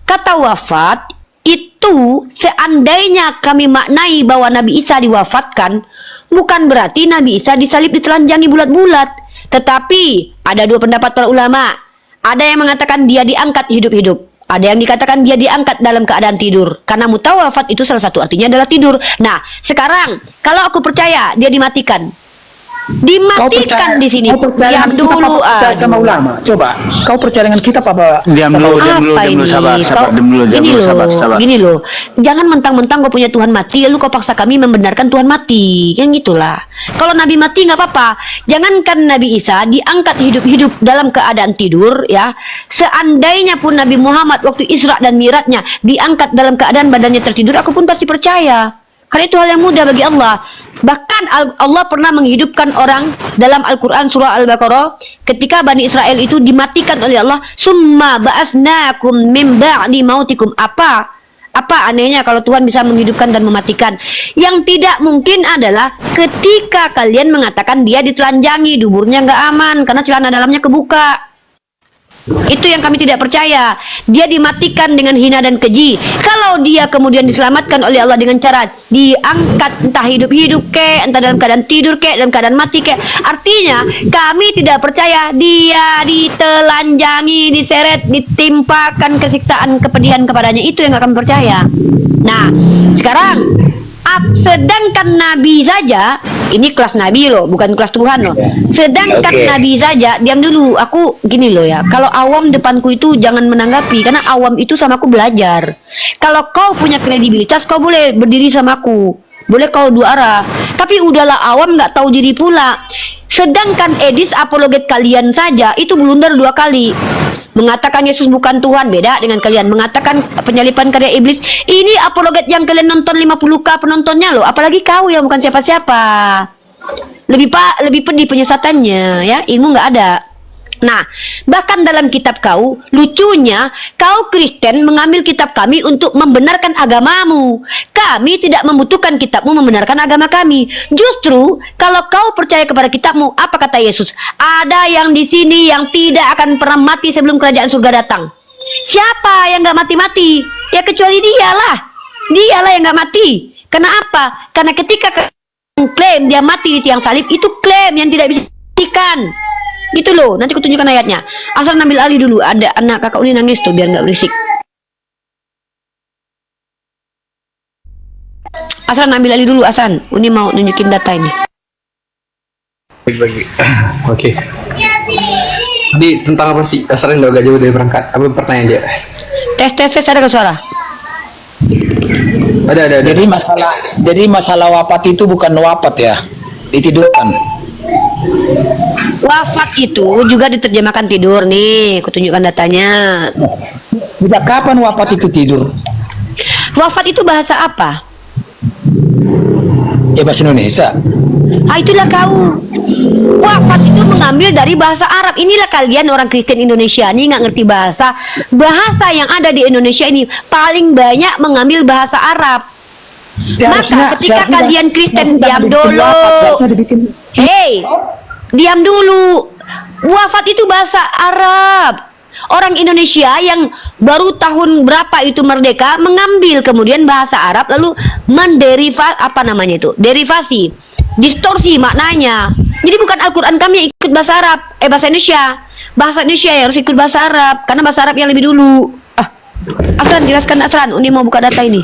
kata wafat itu seandainya kami maknai bahwa Nabi Isa diwafatkan, bukan berarti Nabi Isa disalib ditelanjangi bulat-bulat. Tetapi ada dua pendapat para ulama. Ada yang mengatakan dia diangkat hidup-hidup, ada yang dikatakan dia diangkat dalam keadaan tidur. Karena mutawafat itu salah satu artinya adalah tidur. Nah, sekarang kalau aku percaya dia dimatikan, dimatikan di sini. Kau percaya Diam dengan kita dulu, apa percaya sama aduh. ulama? Coba, kau percaya dengan kita apa? Diam dulu, Apa diam dulu, ini? sabar, Kau- diam dulu, gini loh, sabar. gini loh. Jangan mentang-mentang kau punya Tuhan mati, lalu kau paksa kami membenarkan Tuhan mati. Yang gitulah. Kalau Nabi mati nggak apa-apa. Jangankan Nabi Isa diangkat hidup-hidup dalam keadaan tidur, ya. Seandainya pun Nabi Muhammad waktu Isra dan Mi'rajnya diangkat dalam keadaan badannya tertidur, aku pun pasti percaya. Karena itu hal yang mudah bagi Allah. Bahkan Allah pernah menghidupkan orang dalam Al-Quran surah Al-Baqarah ketika Bani Israel itu dimatikan oleh Allah. Summa ba'asnakum min ba'di mautikum. Apa anehnya kalau Tuhan bisa menghidupkan dan mematikan? Yang tidak mungkin adalah ketika kalian mengatakan dia ditelanjangi, duburnya nggak aman karena celana dalamnya kebuka. Itu yang kami tidak percaya. Dia dimatikan dengan hina dan keji. Kalau dia kemudian diselamatkan oleh Allah dengan cara diangkat, entah hidup-hidup kek, entah dalam keadaan tidur kek, dalam keadaan mati kek, artinya kami tidak percaya dia ditelanjangi, diseret, ditimpakan kesiksaan, kepedihan kepadanya. Itu yang gak kami percaya. Nah, sekarang sedangkan Nabi saja, ini kelas Nabi loh, bukan kelas Tuhan loh. Sedangkan Oke. Nabi saja, diam dulu, aku gini loh ya. Kalau awam depanku itu jangan menanggapi, karena awam itu sama aku belajar. Kalau kau punya kredibilitas, kau boleh berdiri sama aku, boleh kau dua arah. Tapi udahlah awam nggak tahu diri pula. Sedangkan edis apologet kalian saja itu blunder 2 kali. Mengatakan Yesus bukan Tuhan beda dengan kalian mengatakan penyalipan karya iblis. Ini apologet yang kalian nonton 50k penontonnya loh, apalagi kau yang bukan siapa-siapa. Lebih pedih penyesatannya ya, ilmu nggak ada. Nah, bahkan dalam kitab kau, lucunya kau Kristen mengambil kitab kami untuk membenarkan agamamu. Kami tidak membutuhkan kitabmu membenarkan agama kami. Justru kalau kau percaya kepada kitabmu, apa kata Yesus? Ada yang di sini yang tidak akan pernah mati sebelum kerajaan surga datang. Siapa yang nggak mati-mati? Ya kecuali dialah. Dialah yang nggak mati. Kenapa? Karena ketika klaim dia mati di tiang salib, itu klaim yang tidak bisa dibuktikan. Gitu loh, nanti aku tunjukkan ayatnya. Asal ambil alih dulu, ada anak kakak Uni nangis tuh biar nggak berisik. Asal ambil alih dulu, Asan. Uni mau nunjukin data ini. Bagi-bagi. Oke. Jadi tentang apa sih? Asalnya udah agak jauh dari berangkat. Apa pertanyaan dia? Tes, ada ke suara? Ada. Jadi masalah wafat itu bukan wafat ya, ditidurkan. Wafat itu juga diterjemahkan tidur nih, aku tunjukkan datanya. Sejak kapan wafat itu tidur? Wafat itu bahasa apa? Ya bahasa Indonesia. Itulah kau. Wafat itu mengambil dari bahasa Arab. Inilah kalian orang Kristen Indonesia nih nggak ngerti bahasa. Bahasa yang ada di Indonesia ini paling banyak mengambil bahasa Arab. Maka ketika kalian Kristen, diam dulu. Hei, diam dulu. Wafat itu bahasa Arab. Orang Indonesia yang baru tahun berapa itu merdeka mengambil kemudian bahasa Arab lalu derivasi, distorsi maknanya. Jadi bukan Al-Quran kami yang ikut bahasa Arab, bahasa Indonesia. Bahasa Indonesia yang harus ikut bahasa Arab karena bahasa Arab yang lebih dulu. Aslan, jelaskan Aslan. Uni mau buka data ini.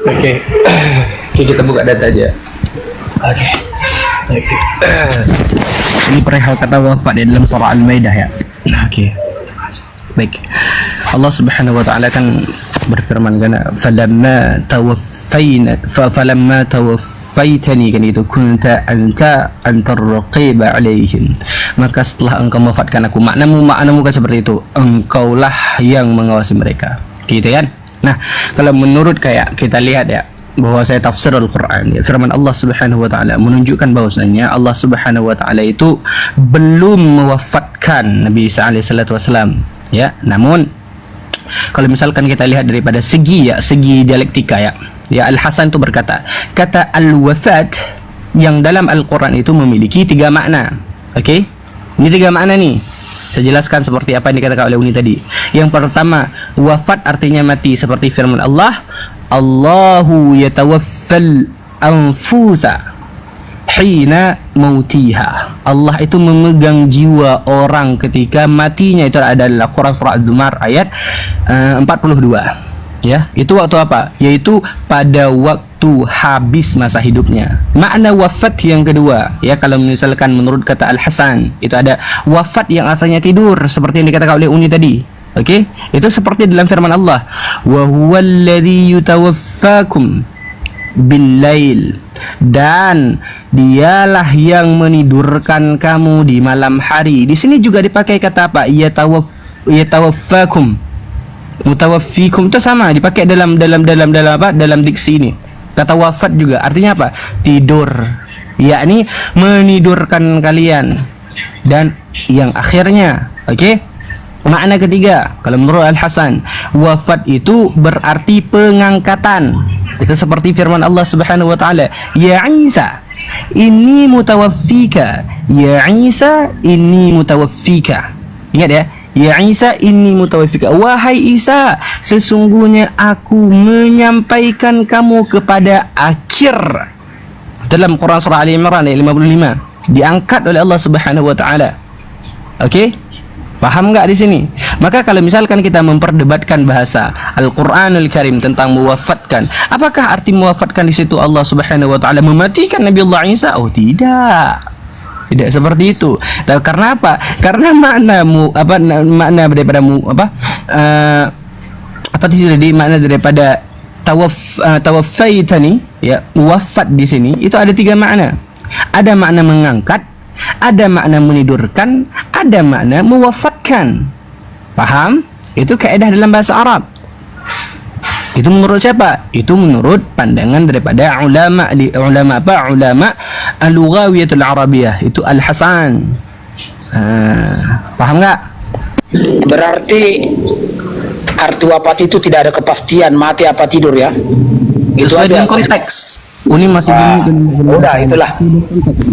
Oke. Oke, kita buka data aja. Oke. Ini perihal kata wafat di dalam surah Al-Maidah ya. Oke. Baik. Allah Subhanahu wa taala kan berfirman kan falamma tawaffaitani kan itu kunta antar raqiba alaihim. Maka setelah engkau mewafatkan aku, maknamu kan seperti itu, engkaulah yang mengawasi mereka. Gitu kan? Nah, kalau menurut kayak kita lihat ya bahwa saya tafsir Al-Quran ya, firman Allah Subhanahu wa taala menunjukkan bahwasanya Allah Subhanahu wa taala itu belum mewafatkan Nabi Isa alaihi salatu wasalam ya. Namun kalau misalkan kita lihat daripada segi dialektika ya Al-Hasan itu berkata, kata al-wafat yang dalam Al-Quran itu memiliki 3 makna. Okey, ini 3 makna nih. Saya jelaskan seperti apa yang dikatakan oleh Uni tadi. Yang pertama, wafat artinya mati, seperti firman Allah, Allahu yatawaffal anfusa hina mautiha. Allah itu memegang jiwa orang ketika matinya. Itu adalah Quran surah Az-Zumar ayat 42. Ya, itu waktu apa? Yaitu pada waktu habis masa hidupnya. Makna wafat yang kedua, ya, kalau misalkan menurut kata Al-Hasan, itu ada wafat yang asalnya tidur, seperti yang dikatakan oleh Uni tadi. Okey, itu seperti dalam firman Allah, wa huwallazi yutawaffakum bil-lail, dan dialah yang menidurkan kamu di malam hari. Di sini juga dipakai kata apa? Yatawaffakum. Mutawaffikum itu sama dipakai dalam apa? Dalam diksi ini. Kata wafat juga artinya apa? Tidur, yakni menidurkan kalian. Dan yang akhirnya, okey, makna ketiga, kalau menurut Al-Hasan, wafat itu berarti pengangkatan. Itu seperti firman Allah Subhanahu wa taala, ya Isa inni mutawaffika, ya Isa inni mutawaffika. Ingat ya, ya Isa inni mutawaffika, wahai Isa, sesungguhnya aku menyampaikan kamu kepada akhir. Dalam Quran surah Ali Imran ayat 55, diangkat oleh Allah Subhanahu wa taala. Okey? Faham enggak di sini? Maka kalau misalkan kita memperdebatkan bahasa Al-Qur'anul Karim tentang mewafatkan, apakah arti mewafatkan di situ Allah Subhanahu wa taala mematikan Nabi Allah Isa? Oh, tidak. Tidak seperti itu. Karena apa? Karena makna daripada tadi makna daripada tawaffaitani, ya, wafat di sini itu ada 3 makna. Ada makna mengangkat, ada makna menidurkan, ada makna mewafatkan. Paham? Itu kaidah dalam bahasa Arab. Itu menurut siapa? Itu menurut pandangan daripada ulama al-lughawiyatul arabiyah, itu Al-Hasan. Paham enggak? Berarti arti wafat itu tidak ada kepastian mati apa tidur ya? Itu Sesuai aja dengan konteks. Uni masih udah itulah.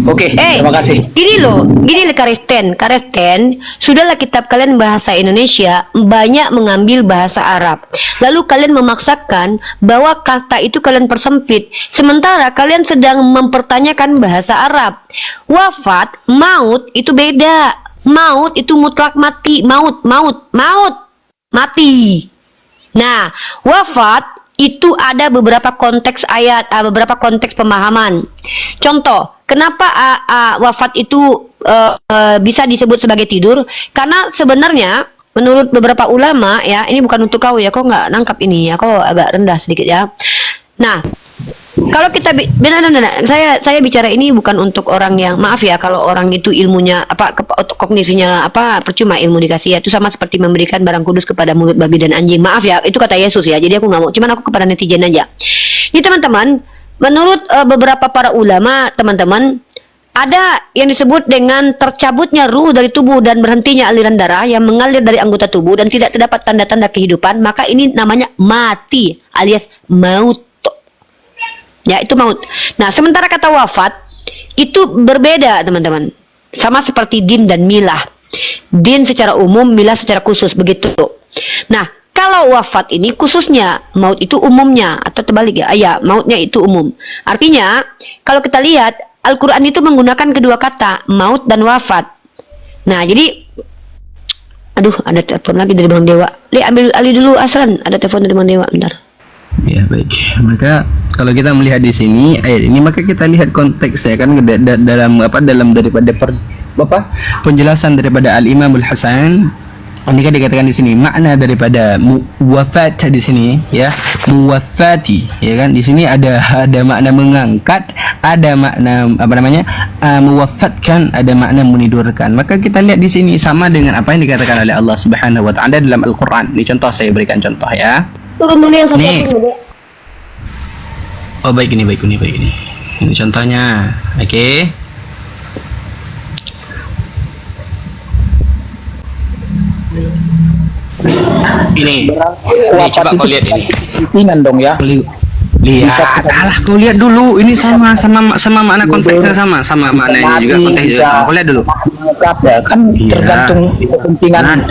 Oke, terima kasih. Gini loh Karesten, sudahlah kitab kalian bahasa Indonesia banyak mengambil bahasa Arab. Lalu kalian memaksakan bahwa kata itu kalian persempit, sementara kalian sedang mempertanyakan bahasa Arab. Wafat, maut itu beda. Maut itu mutlak mati, mati. Nah, wafat itu ada beberapa konteks ayat, beberapa konteks pemahaman. Contoh, kenapa wafat itu bisa disebut sebagai tidur? Karena sebenarnya menurut beberapa ulama, ya, ini bukan untuk kau ya, kau nggak nangkap ini ya, kau agak rendah sedikit ya. Nah, kalau kita benar, saya bicara ini bukan untuk orang yang, maaf ya, kalau orang itu ilmunya kognisinya percuma ilmu dikasih ya, itu sama seperti memberikan barang kudus kepada mulut babi dan anjing. Maaf ya, itu kata Yesus ya, jadi aku nggak mau, cuman aku kepada netizen aja. Jadi teman-teman, menurut beberapa para ulama, teman-teman, ada yang disebut dengan tercabutnya ruh dari tubuh dan berhentinya aliran darah yang mengalir dari anggota tubuh dan tidak terdapat tanda-tanda kehidupan, maka ini namanya mati alias maut. Ya, itu maut. Nah, sementara kata wafat itu berbeda, teman-teman. Sama seperti din dan milah. Din secara umum, milah secara khusus, begitu. Nah, kalau wafat ini khususnya, maut itu umumnya, atau terbalik ya. Ya, mautnya itu umum. Artinya, kalau kita lihat Al-Quran itu menggunakan kedua kata, maut dan wafat. Nah, jadi aduh, ada telepon lagi dari Bang Dewa. Ambil alih dulu Asran, ada telepon dari Bang Dewa, bentar. Ya, baik. Maka kalau kita melihat di sini ayat ini, maka kita lihat konteksnya kan dalam daripada penjelasan daripada Al-Imam Al-Hasan. Ini kan dikatakan di sini makna daripada wafat di sini, ya, muwafati, ya kan, di sini ada makna mengangkat, ada makna mewafatkan, ada makna menidurkan. Maka kita lihat di sini sama dengan apa yang dikatakan oleh Allah Subhanahu wa taala dalam Al-Qur'an. Ini contoh, saya berikan contoh ya. Turun dulu yang satu. Nih. Oh, baik ini. Ini contohnya. Oke. Ini. Coba kau lihat ini. Ringan dong ya. Lihat, alah kau lihat dulu. Ini sama makna konteksnya sama maknanya juga konteksnya. bisa Kau lihat dulu. mengungkap ya kan, Iya. tergantung kepentingan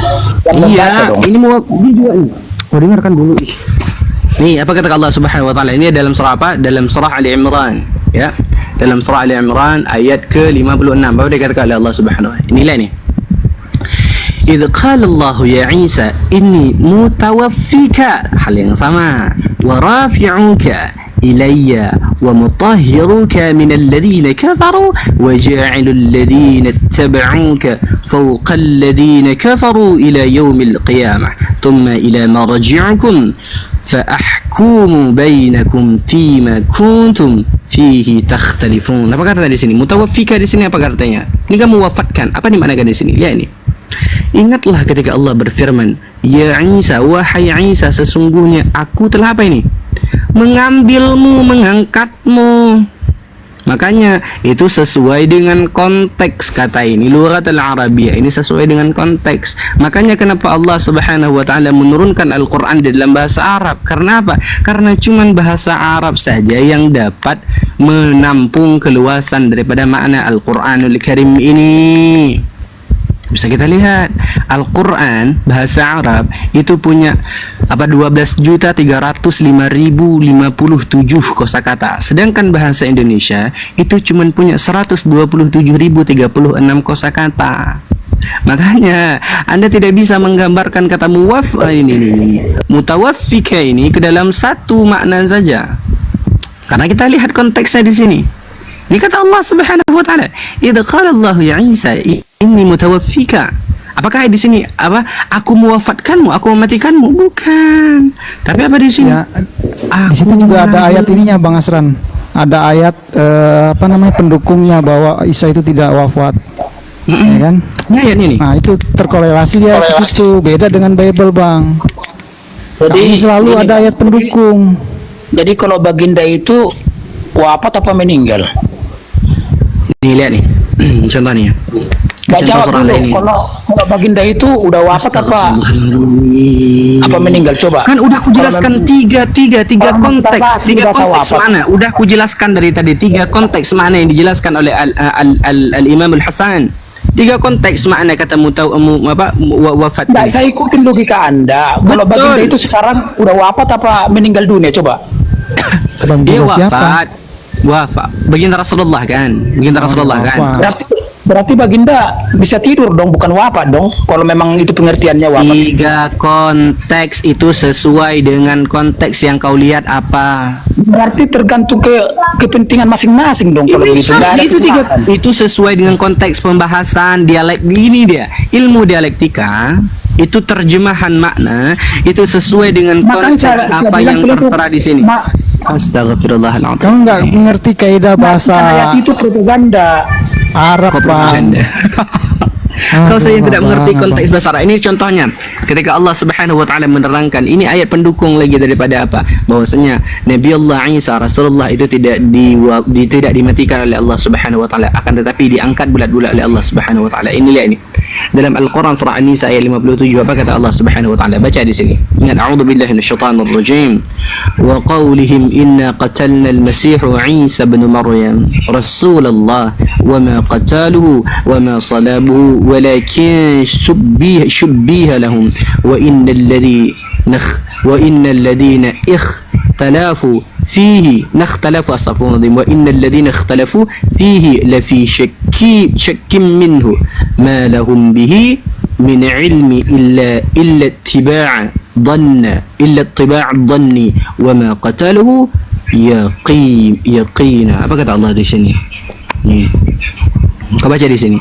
yang membaca dong. Ini mau ini juga nih. Kau dengarkan dulu. Nih, apa kata Allah Subhanahu wa taala? Ini dalam surah apa? Dalam surah Ali Imran, ya. Dalam surah Ali Imran ayat ke-56. Apa dia katakan oleh Allah Subhanahu wa taala? Inilah nih. إذ قال الله يا عيسى إني متوفيك hal yang sama ورافعك إلي ومطهرك من الذين كفروا وجاعل الذين اتبعوك فوق الذين كفروا إلى يوم القيامة ثم إلى مرجعكم فأحكم بينكم فيما كنتم fihi takhtalifun. Apa kata di sini? Mutawaffika di sini apa katanya? Ini kan mewafatkan. Apa nih makna di sini? Lihat ini. Ingatlah ketika Allah berfirman, "Ya Isa, wahai Isa, sesungguhnya aku telah apa ini? Mengambilmu, mengangkatmu." Makanya itu sesuai dengan konteks kata ini, lughat al-Arabiyah ini sesuai dengan konteks. Makanya kenapa Allah Subhanahu wa taala menurunkan Al-Qur'an di dalam bahasa Arab? Karena apa? Karena cuman bahasa Arab saja yang dapat menampung keluasan daripada makna Al-Qur'anul Karim ini. Bisa kita lihat Al-Quran bahasa Arab itu punya 12.305.057 kosakata. Sedangkan bahasa Indonesia itu cuma punya 127.036 kosakata. Makanya Anda tidak bisa menggambarkan kata mutawaffika ini ke dalam satu makna saja. Karena kita lihat konteksnya di sini. Ini kata Allah Subhanahu wa taala, "Idza qala Allah ya Isa, inni mutawaffika." Apakah di sini apa? Aku mewafatkanmu, aku mematikanmu? Bukan. Tapi apa di sini? Ya, di situ juga ada ayat ininya Bang Asran. Ada ayat pendukungnya bahwa Isa itu tidak wafat. Ya kan? Ini ayatnya nih. Nah, itu terkorelasi dia ke situ. Beda dengan Bible, Bang. Kami selalu ada ayat pendukung. Jadi kalau baginda itu wafat apa meninggal? Nih lihat nih. Contohnya. Gak jawab dulu. Kalau baginda itu udah wafat apa meninggal? Coba. Kan udah aku jelaskan tiga konteks, tiga konteks mana? Udah aku jelaskan dari tadi tiga konteks mana yang dijelaskan oleh Al-Imam Al-Hasan. Tiga konteks makna kata wafat. Nggak, saya ikutin logika Anda. Kalau baginda itu sekarang udah wafat apa meninggal dunia? Coba. Dia wafat. Baginda Rasulullah kan? Berarti baginda bisa tidur dong, bukan wafat dong. Kalau memang itu pengertiannya wafat. Tiga konteks itu sesuai dengan konteks yang kau lihat apa? Berarti tergantung kepentingan masing-masing dong kalau begitu. Itu sesuai dengan konteks pembahasan dialek ini dia. Ilmu dialektika itu terjemahan makna itu sesuai dengan konteks apa yang tertera di sini. Astagfirullahaladzim. Kamu nggak mengerti kaidah bahasa ayat itu propaganda Arab, Bang. Kalau saya tidak mengerti konteks bahasa Arab, ini contohnya ketika Allah Subhanahu wa taala menerangkan, ini ayat pendukung lagi daripada apa? Bahwasanya Nabi Allah Isa Rasulullah itu tidak dimatikan oleh Allah Subhanahu wa taala, akan tetapi diangkat bulat-bulat oleh Allah Subhanahu wa taala. Inilah ini. Dalam Al-Qur'an surah An-Nisa ayat 57 apa kata Allah Subhanahu wa taala? Baca di sini. Ingat, a'udzubillahi minasyaitonir rajim. Wa qaulihim inna qatalna al-masih Isa ibn Maryam rasulullah wa ma qataluhu wa ma salabuhu ولكن شبه لهم وإن الذين اختلفوا فيه وإن الذين اختلفوا فيه لفي شك منه ما لهم به من علم إلا اتباع الظن وما قتله يقينا. Apa kata Allah di sini? Kau baca di sini.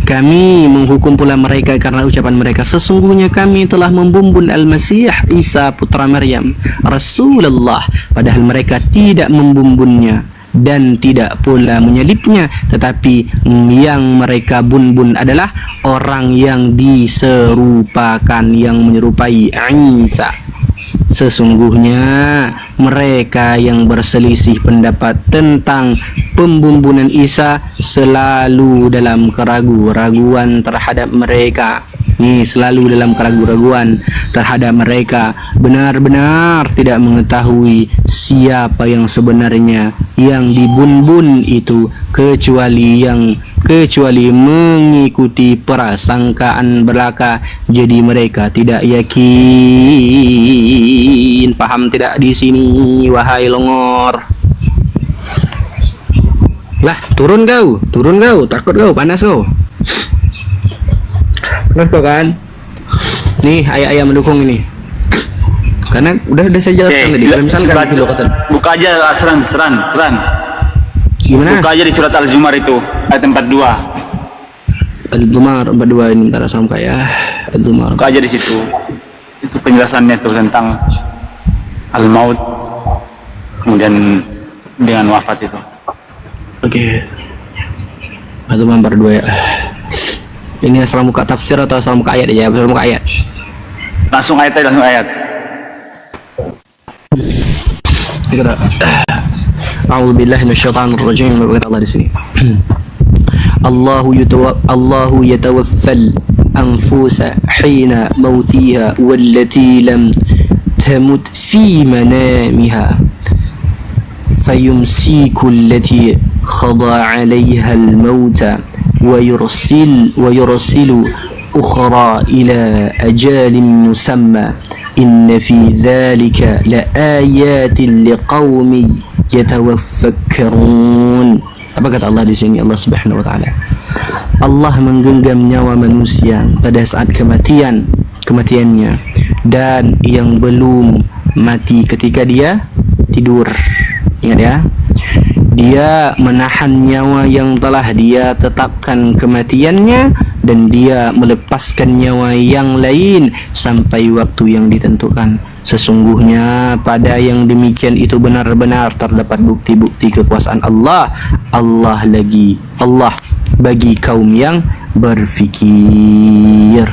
Kami menghukum pula mereka karena ucapan mereka, sesungguhnya kami telah membumbun Al-Masih Isa putra Maryam Rasulullah, padahal mereka tidak membumbunnya dan tidak pula menyalibnya, tetapi yang mereka bumbun adalah orang yang diserupakan, yang menyerupai Isa. Sesungguhnya mereka yang berselisih pendapat tentang pembumbunan Isa selalu dalam keraguan terhadap mereka. Nih, selalu dalam keraguan-raguan terhadap mereka, benar-benar tidak mengetahui siapa yang sebenarnya yang dibun-bun itu, kecuali mengikuti prasangkaan belaka. Jadi mereka tidak yakin. Faham tidak di sini, wahai longor? Lah, turun kau, takut kau, panas kau. Panas kau kan? Nih, ayat-ayat mendukung ini. Karena udah saya jelaskan tadi. Kalau misalkan buka aja Asran. Gimana? Buka aja di surat Al-Zumar itu ayat 42. Al-Zumar 42 ini bentar sama kayak Al-Zumar. Buka aja di situ. Itu penjelasannya tuh tentang al-maut, kemudian dengan wafat itu. Oke. Al-Zumar 42 ya. Ini asal muka tafsir atau asal muka ayat aja? Asal muka ayat. Langsung ayat aja, langsung ayat. Kita A'udzu billahi minasyaitonir rajim. Berkata Allah di sini. Allahu yatawaffal anfusa hina mautiha wallati lam tamut fi manamiha fayumsiku allati khada 'alayha al-mauta wa yursilu ukhra ila ajalin musamma inna fi dhalika la ayatin liqaumin yatawafakkarun. Apa kata Allah di sini? Allah Subhanahu wa taala. Allah menggenggam nyawa manusia pada saat kematiannya, dan yang belum mati ketika dia tidur. Ingat ya. Dia menahan nyawa yang telah dia tetapkan kematiannya, dan dia melepaskan nyawa yang lain sampai waktu yang ditentukan. Sesungguhnya pada yang demikian itu benar-benar terdapat bukti-bukti kekuasaan Allah bagi kaum yang berfikir.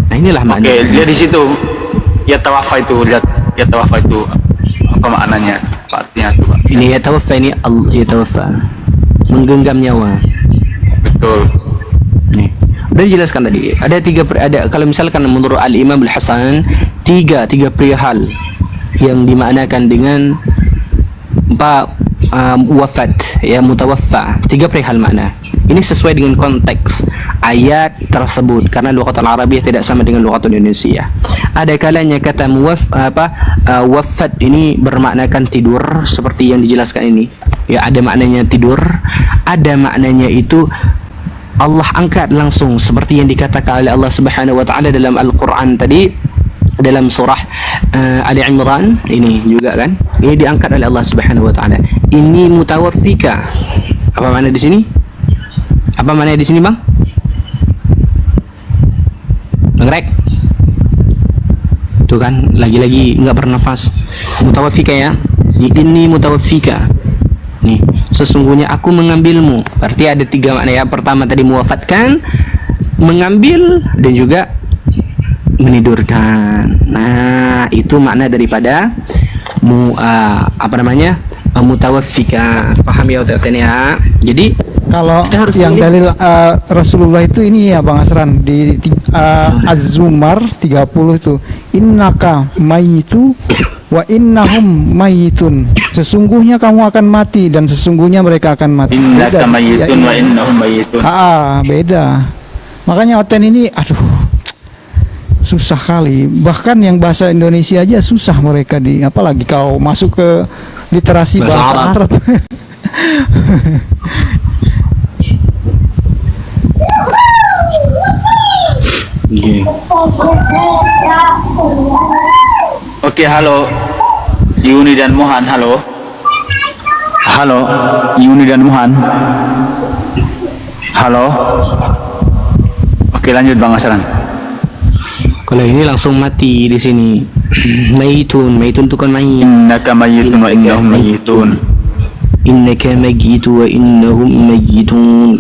Nah, inilah maknanya. Oke, lihat di situ. Ya tawafa itu, lihat ya tawafa itu apa maknanya? Artinya itu, Pak. Ini ya tawaffa, ini ya tawaffa, menggenggam nyawa. Betul. Nih, udah dijelaskan tadi. Ada kalau misalkan menurut Al-Imam Al-Hasan tiga perihal yang dimaknakan dengan wafat, ya, mutawaffa. 3 perihal makna. Ini sesuai dengan konteks ayat tersebut, karena lughatul Arabiyyah tidak sama dengan lughatul Indonesia. Ada kalanya kata wafat ini bermaknakan tidur seperti yang dijelaskan ini. Ya, ada maknanya tidur, ada maknanya itu Allah angkat langsung seperti yang dikatakan oleh Allah Subhanahu wa taala dalam Al-Qur'an tadi, dalam surah Ali Imran ini juga kan. Ini diangkat oleh Allah Subhanahu wa taala. Ini mutawaffika. Apa makna di sini? Apa maknanya di sini, Bang? Ngerek. Tuh kan, lagi-lagi enggak bernafas. Mutawaffika ya. Ini mutawaffika. Nih, sesungguhnya aku mengambilmu. Berarti ada 3 makna ya. Pertama tadi mewafatkan, mengambil, dan juga menidurkan. Nah, itu makna daripada mutawaffika. Paham ya teman-teman ya? Jadi Kalau kita harus yang milih. dalil Rasulullah itu ini ya Bang Asran di Az-Zumar 30 itu, innaka mayitu wa innahum mayitun. Sesungguhnya kamu akan mati dan sesungguhnya mereka akan mati. Innaka mayitun wa ini. innahum mayitun. Beda. Makanya Oten ini susah kali. Bahkan yang bahasa Indonesia aja susah mereka apalagi kau masuk ke literasi bahasa Arab. Oke, halo Yuni dan Mohan, halo Yuni dan Mohan, halo. Oke, lanjut Bang Asran. Kalau ini langsung mati di sini. Maitun itu kan mayit. Innaka mayyitun wa innahum mayyitun. Innaka mayyitu wa innahum mayyitun.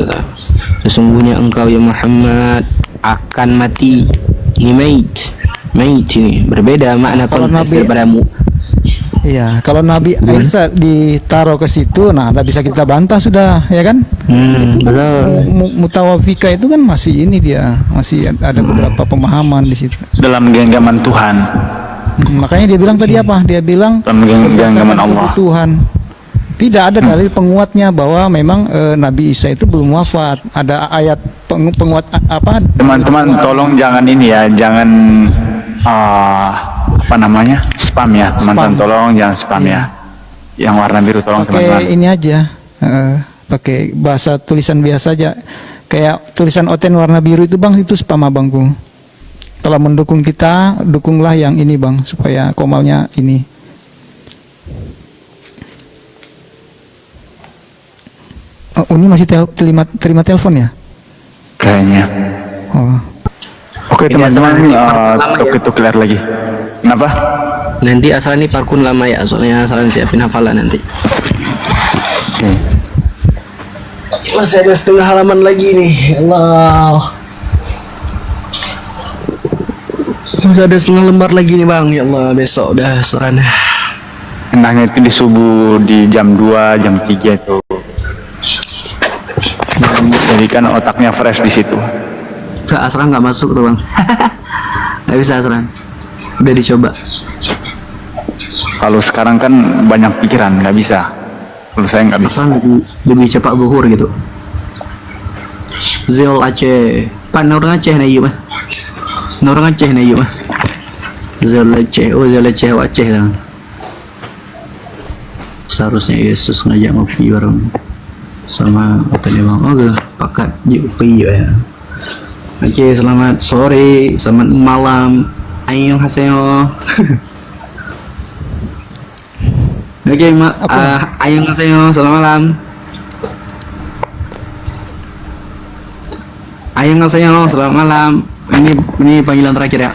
Sesungguhnya engkau ya Muhammad akan mati. Ini mait ini berbeda makna konteks daripada Iya, kalau Nabi Isa ditaruh ke situ, nah nggak bisa kita bantah sudah, ya kan? Betul. Mutawafika itu kan masih ini dia, masih ada beberapa pemahaman di situ. dalam genggaman Tuhan, Makanya dia bilang tadi apa? Dia bilang dalam genggaman berdasarkan Allah. kebutuhan. Tidak ada dalil penguatnya bahwa memang Nabi Isa itu belum wafat. Ada ayat penguat apa? Teman-teman tolong jangan ini ya, jangan apa namanya, spam ya teman-teman, Spam. tolong jangan spam ya. Yang warna biru tolong Pakai teman-teman. ini aja, pakai bahasa tulisan biasa aja. Kayak tulisan Oten warna biru itu bang, itu spam abangku. Kalau mendukung kita, dukunglah yang ini bang, supaya komalnya ini. Oh, ini masih terima telepon ya? Kayaknya. Oh, Oke Ini teman-teman, asalnya lama ya. itu clear lagi. Kenapa? Nanti asal ini parkun lama ya, soalnya asal siapin hafalan nanti. Oke. Masih ada setengah halaman lagi nih. Allah. Masih ada setengah lembar lagi nih bang. Ya Allah, besok udah sorana. Enaknya itu di subuh di jam 2, jam 3 itu. Jadi kan otaknya fresh di situ. Ke asran nggak masuk tuh bang. Nggak bisa asran. Udah dicoba. Kalau sekarang kan banyak pikiran, nggak bisa. Kalau saya nggak bisa. Asran lebih cepat zuhur gitu. Zil Aceh. Pan orang Aceh nih yuk mah. Orang Aceh nih yuk mah. Zil Aceh. Oh Zil Aceh Aceh lah. Seharusnya Yesus ngajak ngopi bareng sama hotelnya bang. Oh ke pakat ngopi ya. Oke, selamat sore, selamat malam. Annyeonghaseyo. Oke, annyeonghaseyo, selamat malam. Annyeonghaseyo, selamat malam. Ini panggilan terakhir ya.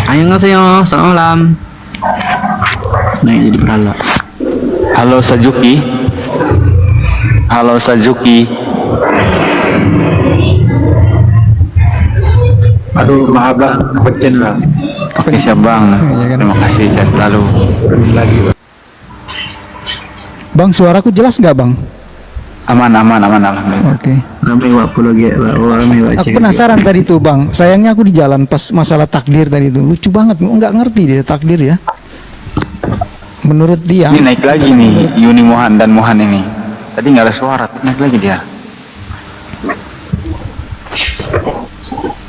Annyeonghaseyo, selamat malam. Nah, jadi berhala. Halo Sajuki. Halo Sajuki. Aduh, maaf lah, kepencen lah. Oke siap bang. Terima kasih, sehat selalu. bang, suaraku jelas nggak bang? Aman alhamdulillah. Oke. Ramai waktu lagi, ramai waktu. Aku penasaran tadi tuh bang. Sayangnya aku di jalan pas masalah takdir tadi tuh lucu banget. Nggak ngerti dia takdir ya. Menurut dia. Ini naik lagi nih Yuni Mohan dan Mohan ini. Tadi nggak ada suara, naik lagi dia.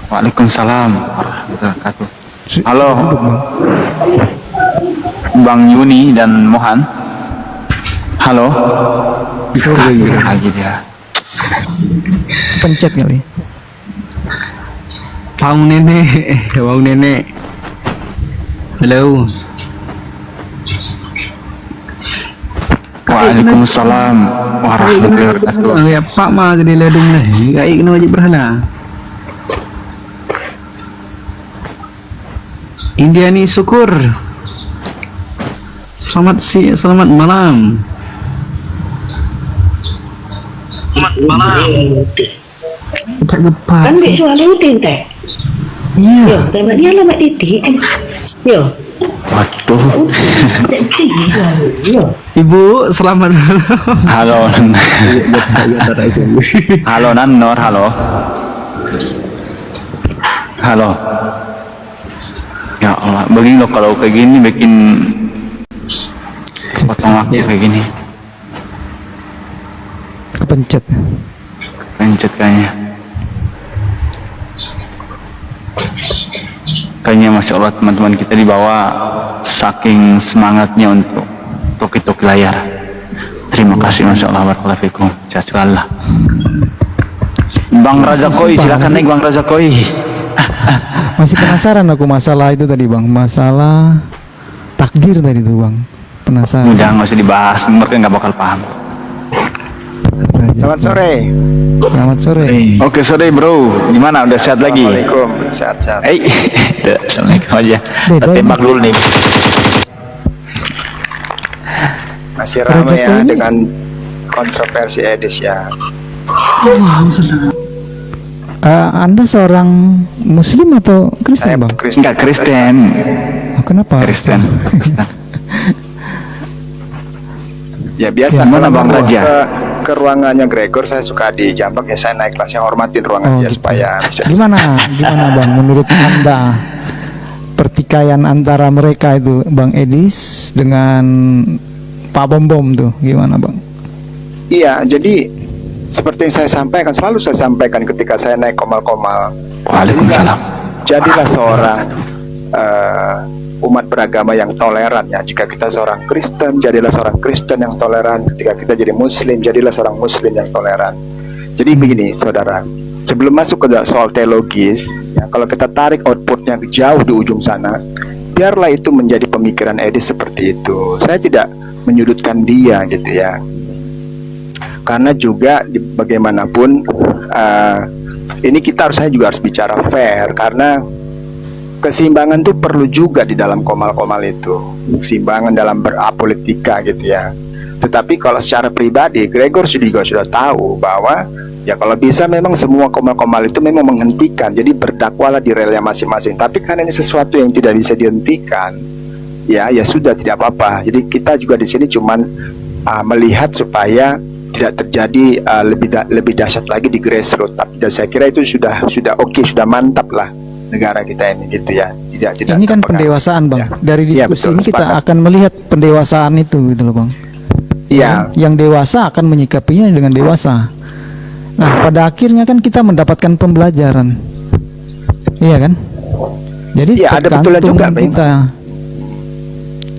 Waalaikumsalam warahmatullahi wabarakatuh. Halo, Duduk, bang. Bang Yuni dan Mohan. Halo. Lagi dia. Pencet kali. Bang nenek, bang nenek. Halo. Waalaikumsalam warahmatullahi wabarakatuh. Ya Pak mah gede ledung nih. Gak kena wajib berhala. Indiani syukur. Selamat malam. Selamat malam. Tak gepat. Kan dek soal rutin teh. Iya. Yo, tembak dia lah mak titik. Yo, Waduh. yo. Ibu, selamat malam. Halo. Halo Nanor, halo. Halo. Ya Allah, begini loh kalau kayak gini bikin potong waktu kayak gini. Kepencet. Pencet kayaknya. Kayaknya Masya Allah teman-teman kita dibawa saking semangatnya untuk toki-toki layar. Terima kasih Masya Allah, barakallahu fikum. Sehat selalu. Bang Raza Koi, silakan naik Bang Raza Koi. Masih penasaran aku masalah itu tadi bang. Masalah takdir tadi tuh bang. Penasaran. Udah nggak usah dibahas, mereka nggak bakal paham. Selamat sore. Selamat sore. Oke sore bro, gimana? Udah sehat lagi? Assalamualaikum. Sehat-sehat. Assalamualaikum aja. Kita Beda tembak ini. dulu nih. Masih ramai ya Rezeki ini- dengan kontroversi Edis ya. Anda seorang Muslim atau Kristen Saya bang? Kristen. Enggak Kristen. Oh, kenapa? Kristen. Ya biasa. Gimana, Kalau Bang mau Raja? ke ruangannya Gregor, saya suka di jambak ya, saya naik kelas, saya hormatin ruangan dia gitu. supaya bisa. Gimana Bang menurut Anda pertikaian antara mereka itu, Bang Edis dengan Pak Bom Bom tuh gimana Bang? Iya, jadi seperti yang saya sampaikan, selalu saya sampaikan ketika saya naik komal-komal. Waalaikumsalam. Jadilah seorang umat beragama yang toleran ya. Jika kita seorang Kristen, jadilah seorang Kristen yang toleran. Ketika kita jadi Muslim, jadilah seorang Muslim yang toleran. Jadi begini, saudara, sebelum masuk ke soal teologis, ya, kalau kita tarik outputnya jauh di ujung sana, biarlah itu menjadi pemikiran Edis seperti itu. Saya tidak menyudutkan dia gitu ya. Karena juga bagaimanapun ini saya juga harus bicara fair, karena keseimbangan itu perlu juga di dalam komal-komal itu, keseimbangan dalam berapolitika gitu ya. Tetapi kalau secara pribadi, Gregor juga sudah tahu bahwa ya kalau bisa memang semua komal-komal itu memang menghentikan, jadi berdakwalah di relnya masing-masing. Tapi karena ini sesuatu yang tidak bisa dihentikan, ya sudah, tidak apa-apa. Jadi kita juga di sini cuman melihat supaya tidak terjadi lebih dahsyat lagi di grassroots. Tapi saya kira itu sudah oke, sudah mantap lah negara kita ini gitu ya. Tidak Ini kan terpengaruh. pendewasaan Bang. Ya. Dari Iya, diskusi betul, ini kita sepakat. akan melihat pendewasaan itu gitu loh Bang. Iya. Yang dewasa akan menyikapinya dengan dewasa. Nah, pada akhirnya kan kita mendapatkan pembelajaran. Iya kan? Jadi Iya, ada betulnya tergantung juga, Bang. kita.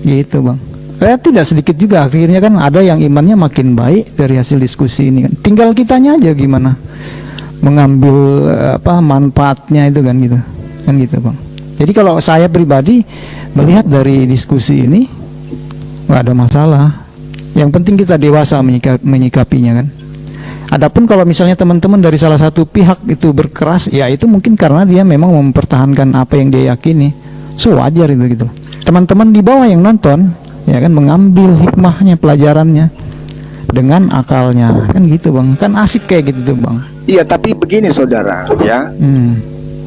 Gitu Bang. Tidak sedikit juga akhirnya kan ada yang imannya makin baik dari hasil diskusi ini kan. Tinggal kitanya aja gimana mengambil manfaatnya itu kan gitu. Kan gitu Bang. Jadi kalau saya pribadi melihat dari diskusi ini nggak ada masalah. Yang penting kita dewasa menyikapinya kan. Adapun kalau misalnya teman-teman dari salah satu pihak itu berkeras, ya itu mungkin karena dia memang mempertahankan apa yang dia yakini. So wajar itu gitu. Teman-teman di bawah yang nonton ya kan mengambil hikmahnya, pelajarannya dengan akalnya kan gitu Bang. Kan asik kayak gitu Bang. Iya, tapi begini saudara ya.